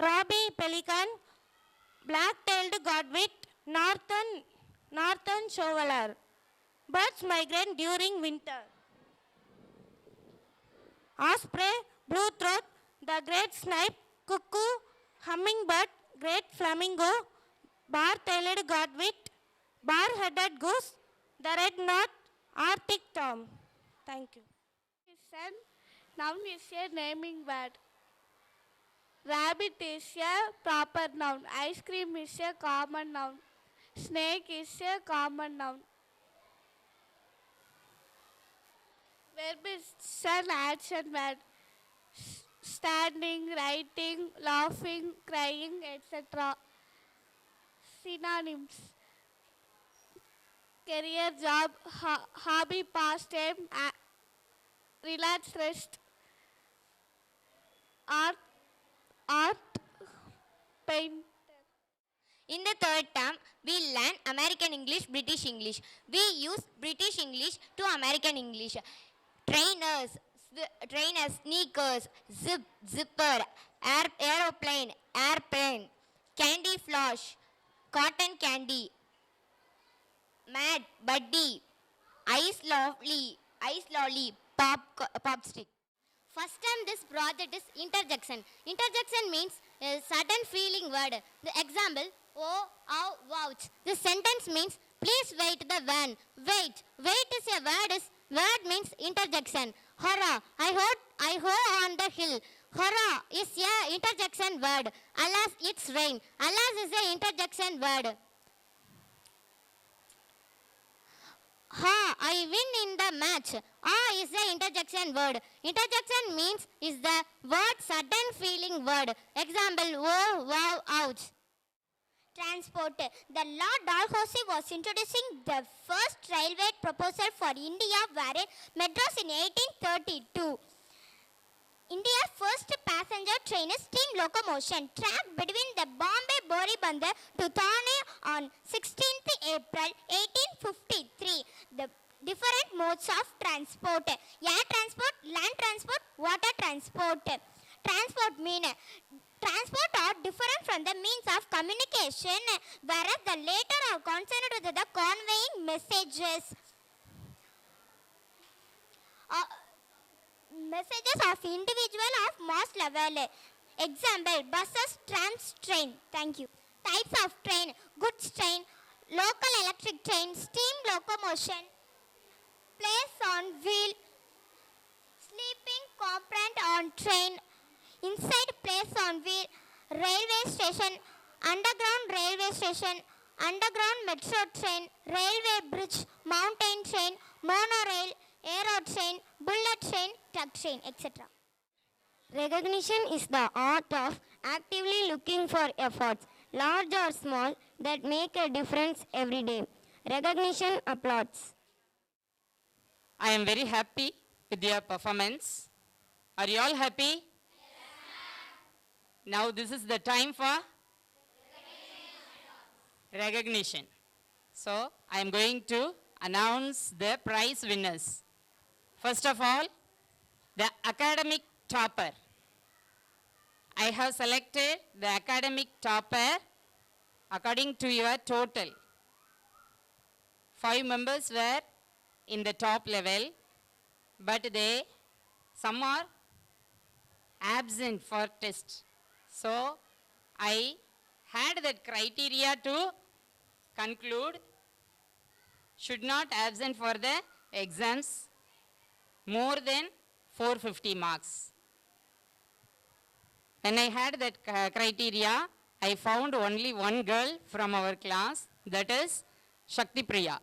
Robbie pelican, black-tailed godwit, northern shoveler. Birds migrate during winter. Osprey, blue throat, the great snipe, cuckoo, hummingbird, great flamingo, bar-tailed godwit, bar-headed goose, the red knot, Arctic tom. Thank you. Noun is a naming word. Rabbit is a proper noun. Ice cream is a common noun. Snake is a common noun. Verb is an action word. Standing, writing, laughing, crying, etc. Synonyms: career, job, hobby, pastime, relax, rest, art, paint. In the third term, we learn American English, British English. We use British English to American English. Trainers, sneakers, zipper, aeroplane, airplane, candy flash, cotton candy, mad, buddy, ice lolly, pop stick. First term this project is interjection. Interjection means a sudden feeling word. The example, oh, ow, vouch. This sentence means Please wait the van. Wait. Wait is a word means interjection. Hurrah. I ho on the hill. Hurrah is a interjection word. Alas, it's rain. Alas is a interjection word. Ha, I win in the match. Ah is the interjection word. Interjection means is the word sudden feeling word. Example, oh, wow, ouch. Transport. The Lord Dalhousie was introducing the first railway proposal for India wherein metros in 1832. India's first passenger train is steam locomotion tracked between the Bombay Bori Bandar to Thane on 16th April 1853. The different modes of transport: air transport, land transport, water transport. Transport mean transport are different from the means of communication, whereas the latter are concerned with the conveying messages. Messages of individual of mass level. Example, buses, trams, train. Thank you. Types of train: goods train, local electric train, steam locomotion, place on wheel, sleeping component on train, inside place on wheel, railway station, underground railway station, underground metro train, railway bridge, mountain train, monorail, aero train, bullet train, truck train, etc. Recognition is the art of actively looking for efforts, large or small, that make a difference every day. Recognition applauds. I am very happy with your performance. Are you all happy? Yes, now this is the time for recognition. So I am going to announce the prize winners. First of all, the academic topper. I have selected the academic topper according to your total. 5 members were in the top level, but some are absent for test. So I had that criteria to conclude should not absent for the exams more than 450 marks. When I had that criteria, I found only one girl from our class, that is Shakti Priya.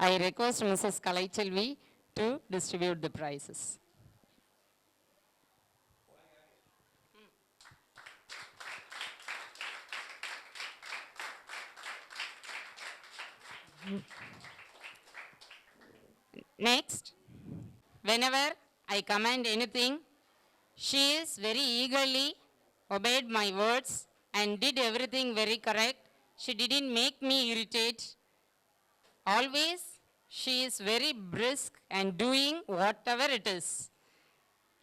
I request Mrs. Kalaichelvi to distribute the prizes. Next, whenever I command anything, she is very eagerly obeyed my words and did everything very correct. She didn't make me irritate. Always, she is very brisk and doing whatever it is.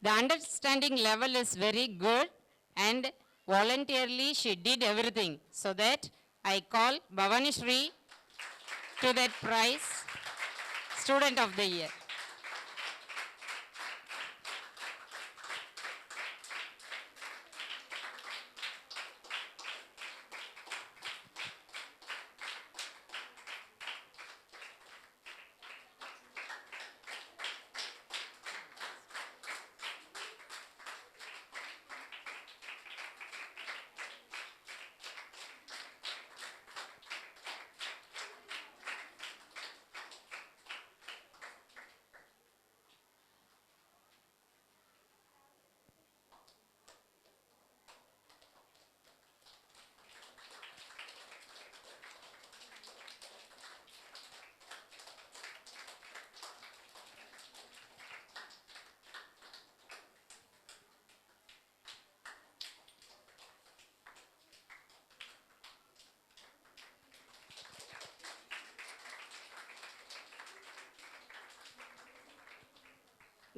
The understanding level is very good and voluntarily she did everything. So that I call Bhavani Shri to that prize, Student of the Year.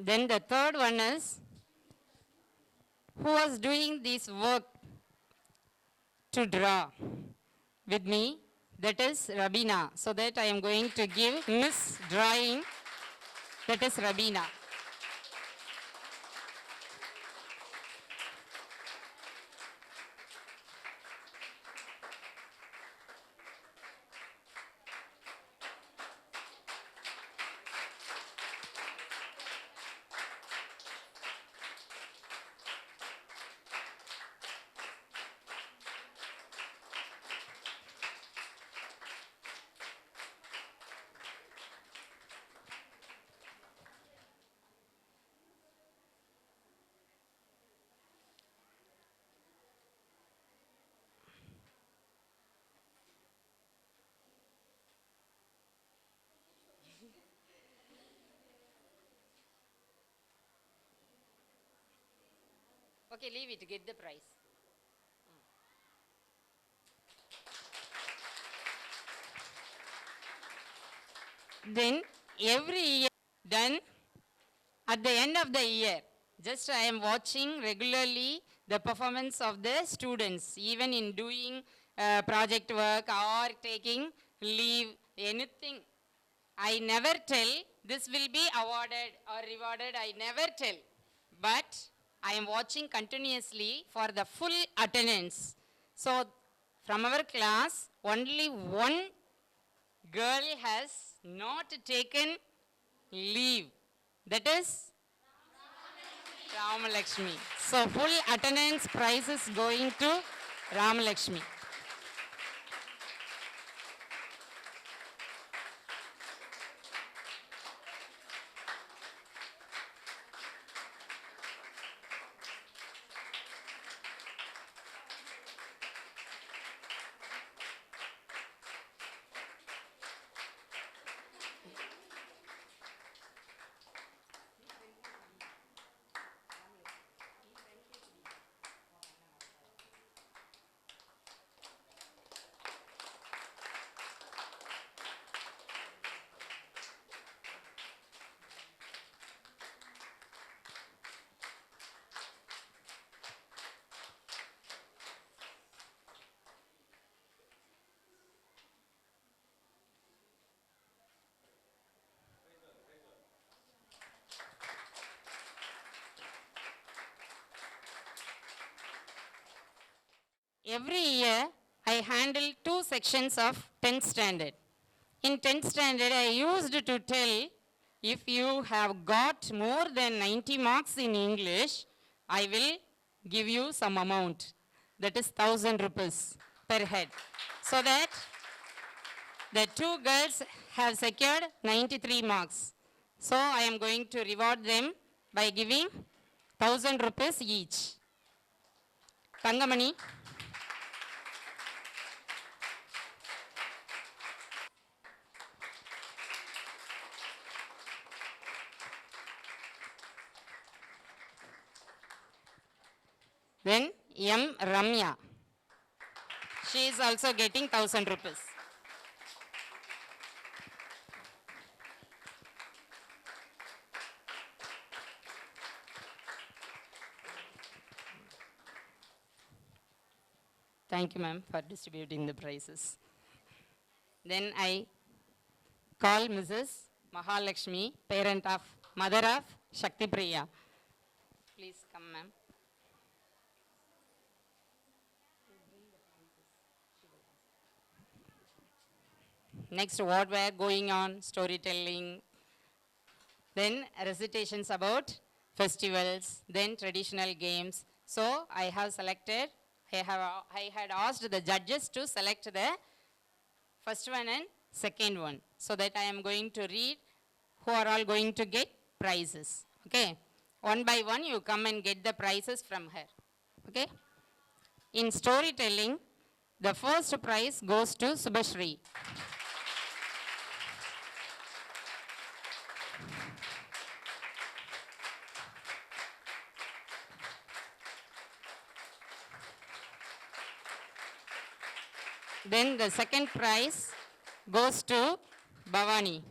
Then the third one is, who was doing this work to draw with me? That is Rabina. So that I am going to give Miss Drawing. That is Rabina. Okay, leave it, get the prize. Then every year done at the end of the year, just I am watching regularly the performance of the students, even in doing project work or taking leave, anything. I never tell this will be awarded or rewarded, I never tell. But I am watching continuously for the full attendance. So from our class, only one girl has not taken leave. That is Ramalakshmi. So full attendance prize is going to Ramalakshmi. Every year, I handle 2 sections of 10th standard. In 10th standard, I used to tell, if you have got more than 90 marks in English, I will give you some amount. That is 1,000 rupees per head. So that the 2 girls have secured 93 marks. So I am going to reward them by giving 1,000 rupees each. Tangamani. Then M. Ramya. She is also getting 1,000 rupees. Thank you, ma'am, for distributing the prizes. Then I call Mrs. Mahalakshmi, mother of Shakti Priya. Please come, ma'am. Next, what were going on, storytelling, then recitations about festivals, then traditional games. So I have selected, I had asked the judges to select the first one and second one, so that I am going to read who are all going to get prizes. Okay, one by one you come and get the prizes from her. Okay, in storytelling, the first prize goes to Subhashri. Then the second prize goes to Bhavani.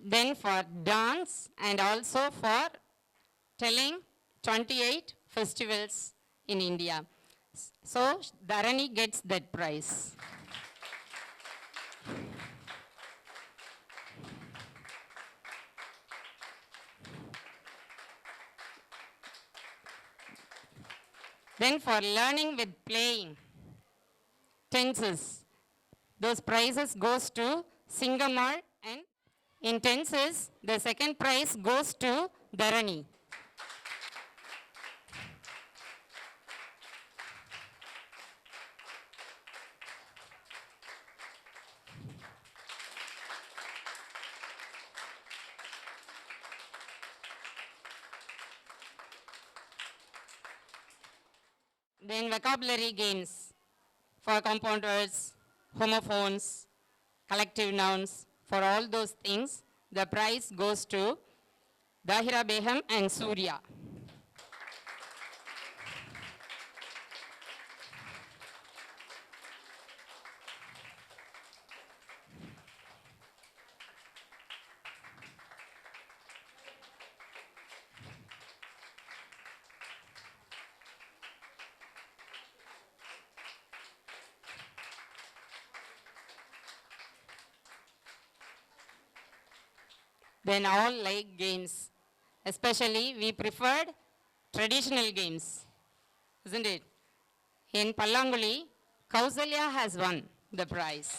then for dance, and also for telling 28 festivals in India. So Dharani gets that prize. Then for learning with playing, tenses, those prizes goes to Singamal, and in tenses, the second prize goes to Dharani. Then vocabulary games for compound words, homophones, collective nouns, for all those things, the prize goes to Dahira Begum and Surya. Then all like games. Especially we preferred traditional games, isn't it? In Pallanguli, Kausalya has won the prize.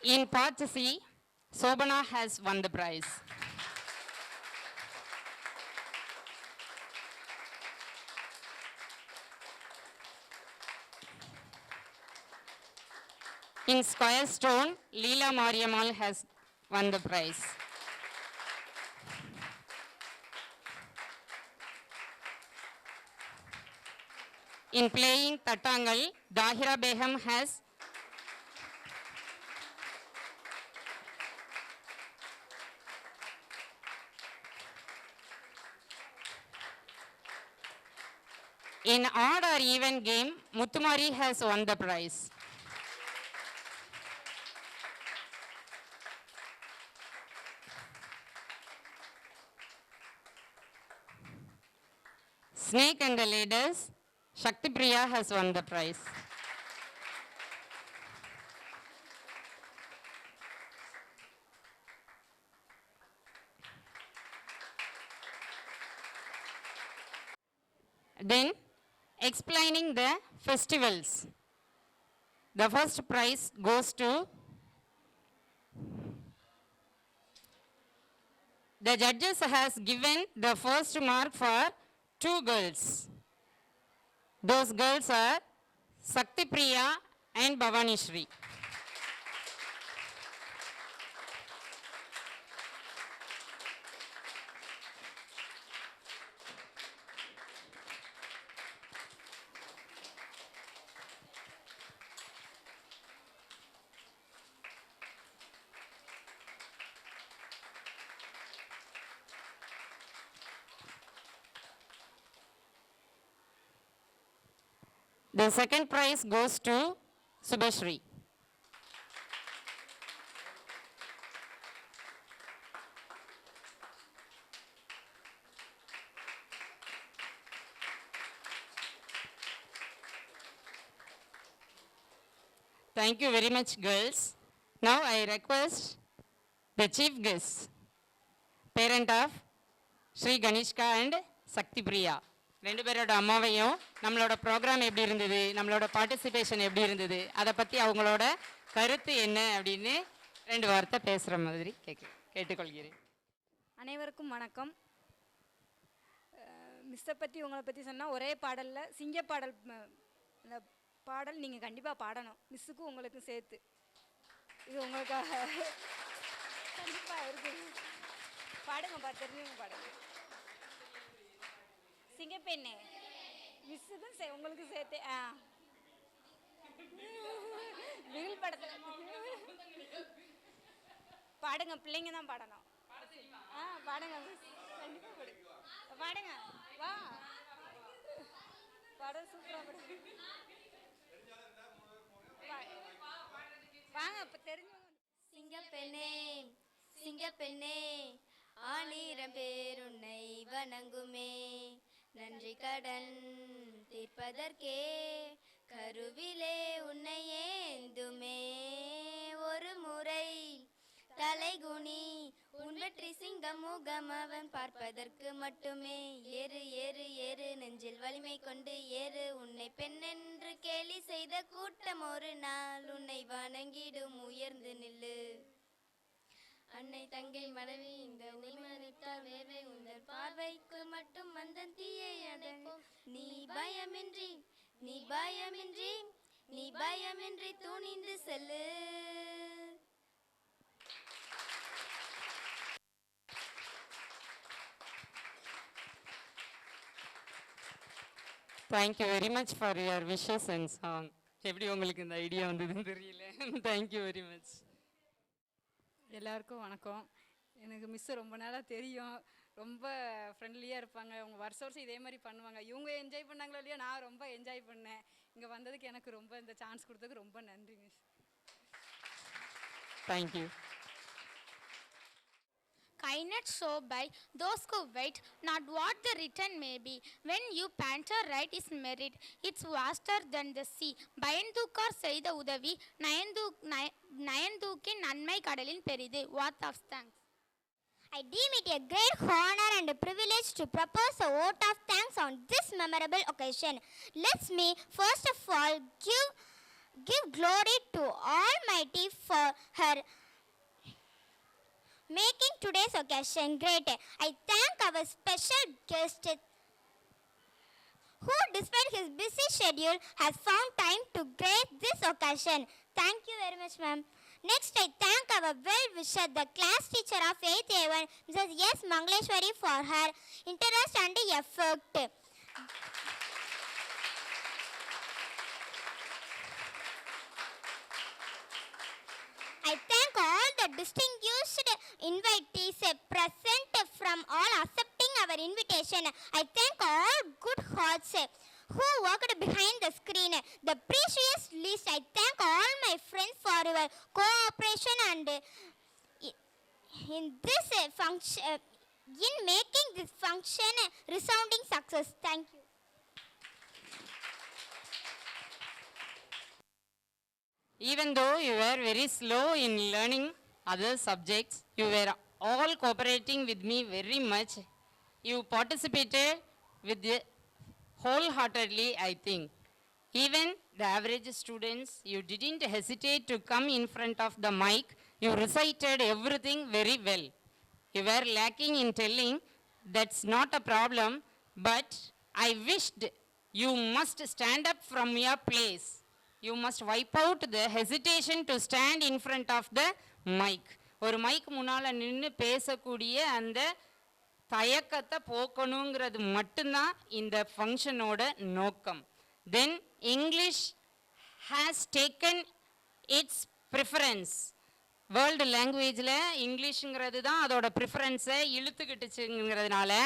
In Pachasi, Sobana has won the prize. In Square Stone, Leela Mariamal has won the prize. In playing Tatangal, Dahira Begum has in odd or even game, Muttumari has won the prize. Snake and the Ladders, Shakti Priya has won the prize. Then, explaining the festivals. The first prize goes to the judges has given the first mark for 2 girls. Those girls are Sakti Priya and Bhavani Shri. The second prize goes to Subhashri. Thank you very much, girls. Now I request the chief guest, parent of Sri Ganishka and Sakti Priya. ரெண்டு பேரோட அம்மாவையும் நம்மளோட program எப்படி இருந்தது, நம்மளோட participation எப்படி இருந்தது, அதை பற்றி அவங்களோட கருத்து என்ன அப்படின்னு 2 வார்த்தை பேசுகிற மாதிரி கேட்டுக்கொள்கிறேன். அனைவருக்கும் வணக்கம். மிஸ்ஸை பற்றி உங்களை பற்றி சொன்னால் ஒரே பாடலில் சிங்க பாடல், இந்த பாடல் நீங்கள் கண்டிப்பாக பாடணும், மிஸ்ஸுக்கும் உங்களுக்கும் சேர்த்து. இது உங்களுக்காக கண்டிப்பாக இருக்கு. பாடுங்கப்பா, தெரிஞ்சவங்க பாடுங்க. சிங்கப்பெண்ணே மிஸ்ஸுக்கும் உங்களுக்கு சேர்த்து. பிகில் படத்தில் பாடுங்க, பிள்ளைங்க தான் பாடணும். பாடுங்க மிஸ், கண்டிப்பாக பாடுங்க. பாடம் சூப்பராக பாடு. வாங்க இப்போ தெரிஞ்சவங்க. சிங்கப்பெண்ணே சிங்கப்பெண்ணே ஆயிரம் பேர் உன்னை வணங்குமே, நன்றி கடன் தீர்ப்பதற்கே கருவிலே உன்னை ஏந்துமே. ஒரு முறை தலைகுனி உன் வெற்றி சிங்கம் முகம் அவன் பார்ப்பதற்கு மட்டுமே. ஏறு ஏறு ஏறு நெஞ்சில் வலிமை கொண்டு ஏறு, உன்னை பெண்ணென்று கேலி செய்த கூட்டம் ஒரு நாள் உன்னை வணங்கிடும், உயர்ந்து நில்லு. அன்னை தங்கை மனைவி இந்த உரிமளித்தால் வேவை உங்கள் பார்வைக்கு மட்டும் அந்த தீயை அடைப்போம். நீ பயமின்றி நீ பயமின்றி நீ பயமின்றி துணிந்து cell. Thank you very much for your wishes and song. எப்படி உங்களுக்கு இந்த ஐடியா வந்ததுன்னு தெரியல. Thank you very much. எல்லாருக்கும் வணக்கம். எனக்கு மிஸ்ஸு ரொம்ப நாளாக தெரியும், ரொம்ப ஃப்ரெண்ட்லியாக இருப்பாங்க. அவங்க வருஷம் இதே மாதிரி பண்ணுவாங்க. இவங்க என்ஜாய் பண்ணாங்களோ இல்லையா, நான் ரொம்ப என்ஜாய் பண்ணேன். இங்கே வந்ததுக்கு எனக்கு ரொம்ப இந்த சான்ஸ் கொடுத்ததுக்கு ரொம்ப நன்றி miss. Thank you. Kindness shown by those who wait, not what the return may be. When you panter right is merit, it's vaster than the sea. பயந்தூக்கார் செய்த உதவி நயந்தூக்கின் நன்மை கடலின் பெரிது. What of thanks? I deem it a great honor and a privilege to propose a vote of thanks on this memorable occasion. Let me first of all give glory to Almighty for her making today's occasion great. I thank our special guest who, despite his busy schedule, has found time to grace this occasion. Thank you very much, ma'am. Next, I thank our well-wisher, the class teacher of 8th A1, Mrs. S. Mangleshwari, for her interest and effort. I thank all the distinguished invitees present from all accepting our invitation. I thank all good hearts who worked behind the screen. The precious least, I thank all my friends for your cooperation and in this function, in making this function resounding success. Thank you. Even though you were very slow in learning other subjects, you were all cooperating with me very much. You participated with the wholeheartedly, I think. Even the average students, you didn't hesitate to come in front of the mic. You recited everything very well. You were lacking in telling, that's not a problem, but I wished you must stand up from your place. You must wipe out the hesitation to stand in front of the mic. ஒரு mic முன்னால் நின்று பேசக்கூடிய அந்த தயக்கத்தை போக்கணுங்கிறது மட்டும்தான் இந்த ஃபங்க்ஷனோட நோக்கம். Then English has taken its preference. World லாங்குவேஜில் இங்கிலீஷுங்கிறது தான் அதோட ப்ரிஃபரன்ஸை இழுத்துக்கிட்டுச்சுங்கிறதுனால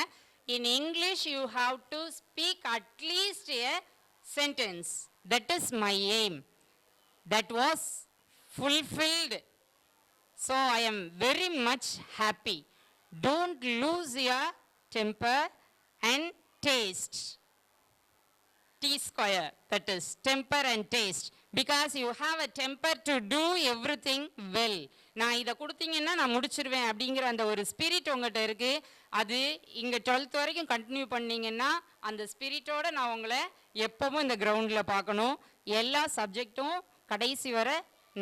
in English you have to speak at least a sentence. That is my aim. That was fulfilled. So I am very much happy. Don't lose your temper and taste. T square, that is temper and taste. Because you have a temper to do everything well. நான் இதை கொடுத்தீங்கன்னா நான் முடிச்சிருவேன் அப்படிங்கிற அந்த ஒரு spirit உங்கள்கிட்ட இருக்குது. அது இங்கே 12th வரைக்கும் கண்டினியூ பண்ணிங்கன்னா அந்த ஸ்பிரிட்டோடு நான் உங்களை எப்பவும் இந்த கிரவுண்டில் பார்க்கணும். எல்லா சப்ஜெக்டும் கடைசி வர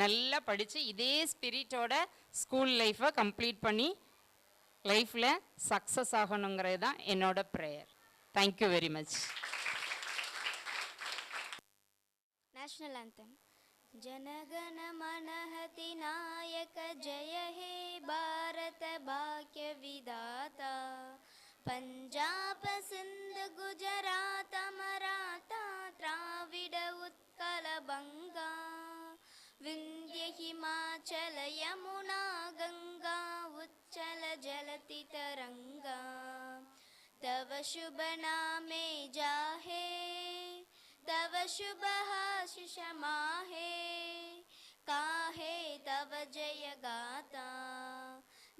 நல்லா படித்து இதே ஸ்பிரிட்டோட ஸ்கூல் லைஃப்பை கம்ப்ளீட் பண்ணி லைஃப்பில் சக்ஸஸ் ஆகணுங்கிறது தான் என்னோட prayer. Thank you very much. National Anthem. जनगण मन नायक जय हे भारत भाग्य विधाता. पंजाब सिंध गुजरात मराठा द्राविड उत्कल बंगा. विंध्य हिमाचल यमुना गंगा उच्चल जलति तरंगा. तव शुभ नामे जाहे तव शुभ आशीष माहे काहे तव जय गाता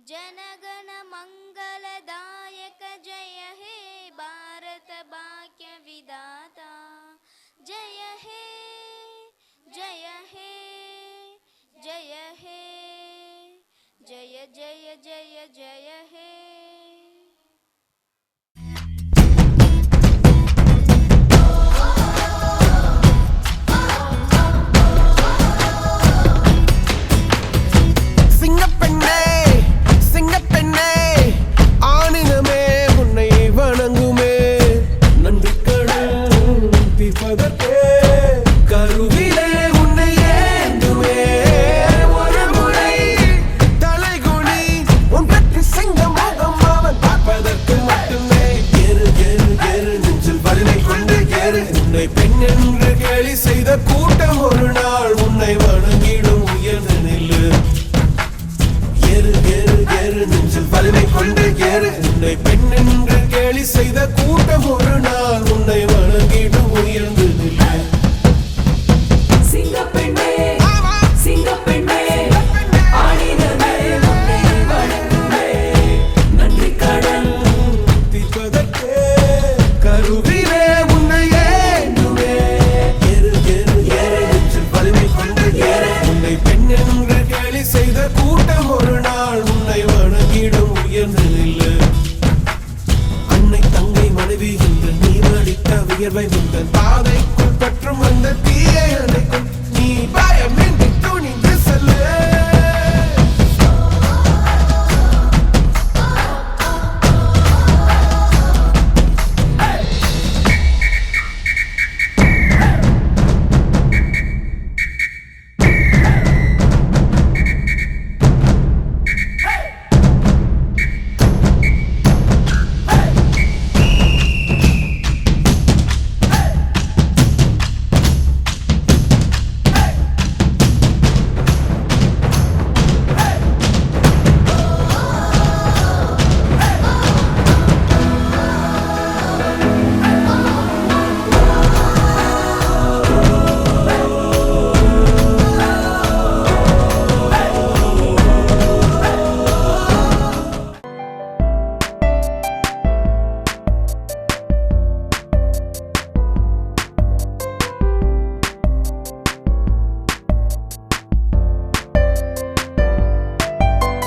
जनगण मंगलदायक जय हे भारत भाग्य विधाता जय हे जय हे जय हे जय जय जय जय हे பாதைக்குள் பற்றும் அந்த தீயை அணைக்கும் நீ பயமின்றி துணிந்து செல்லு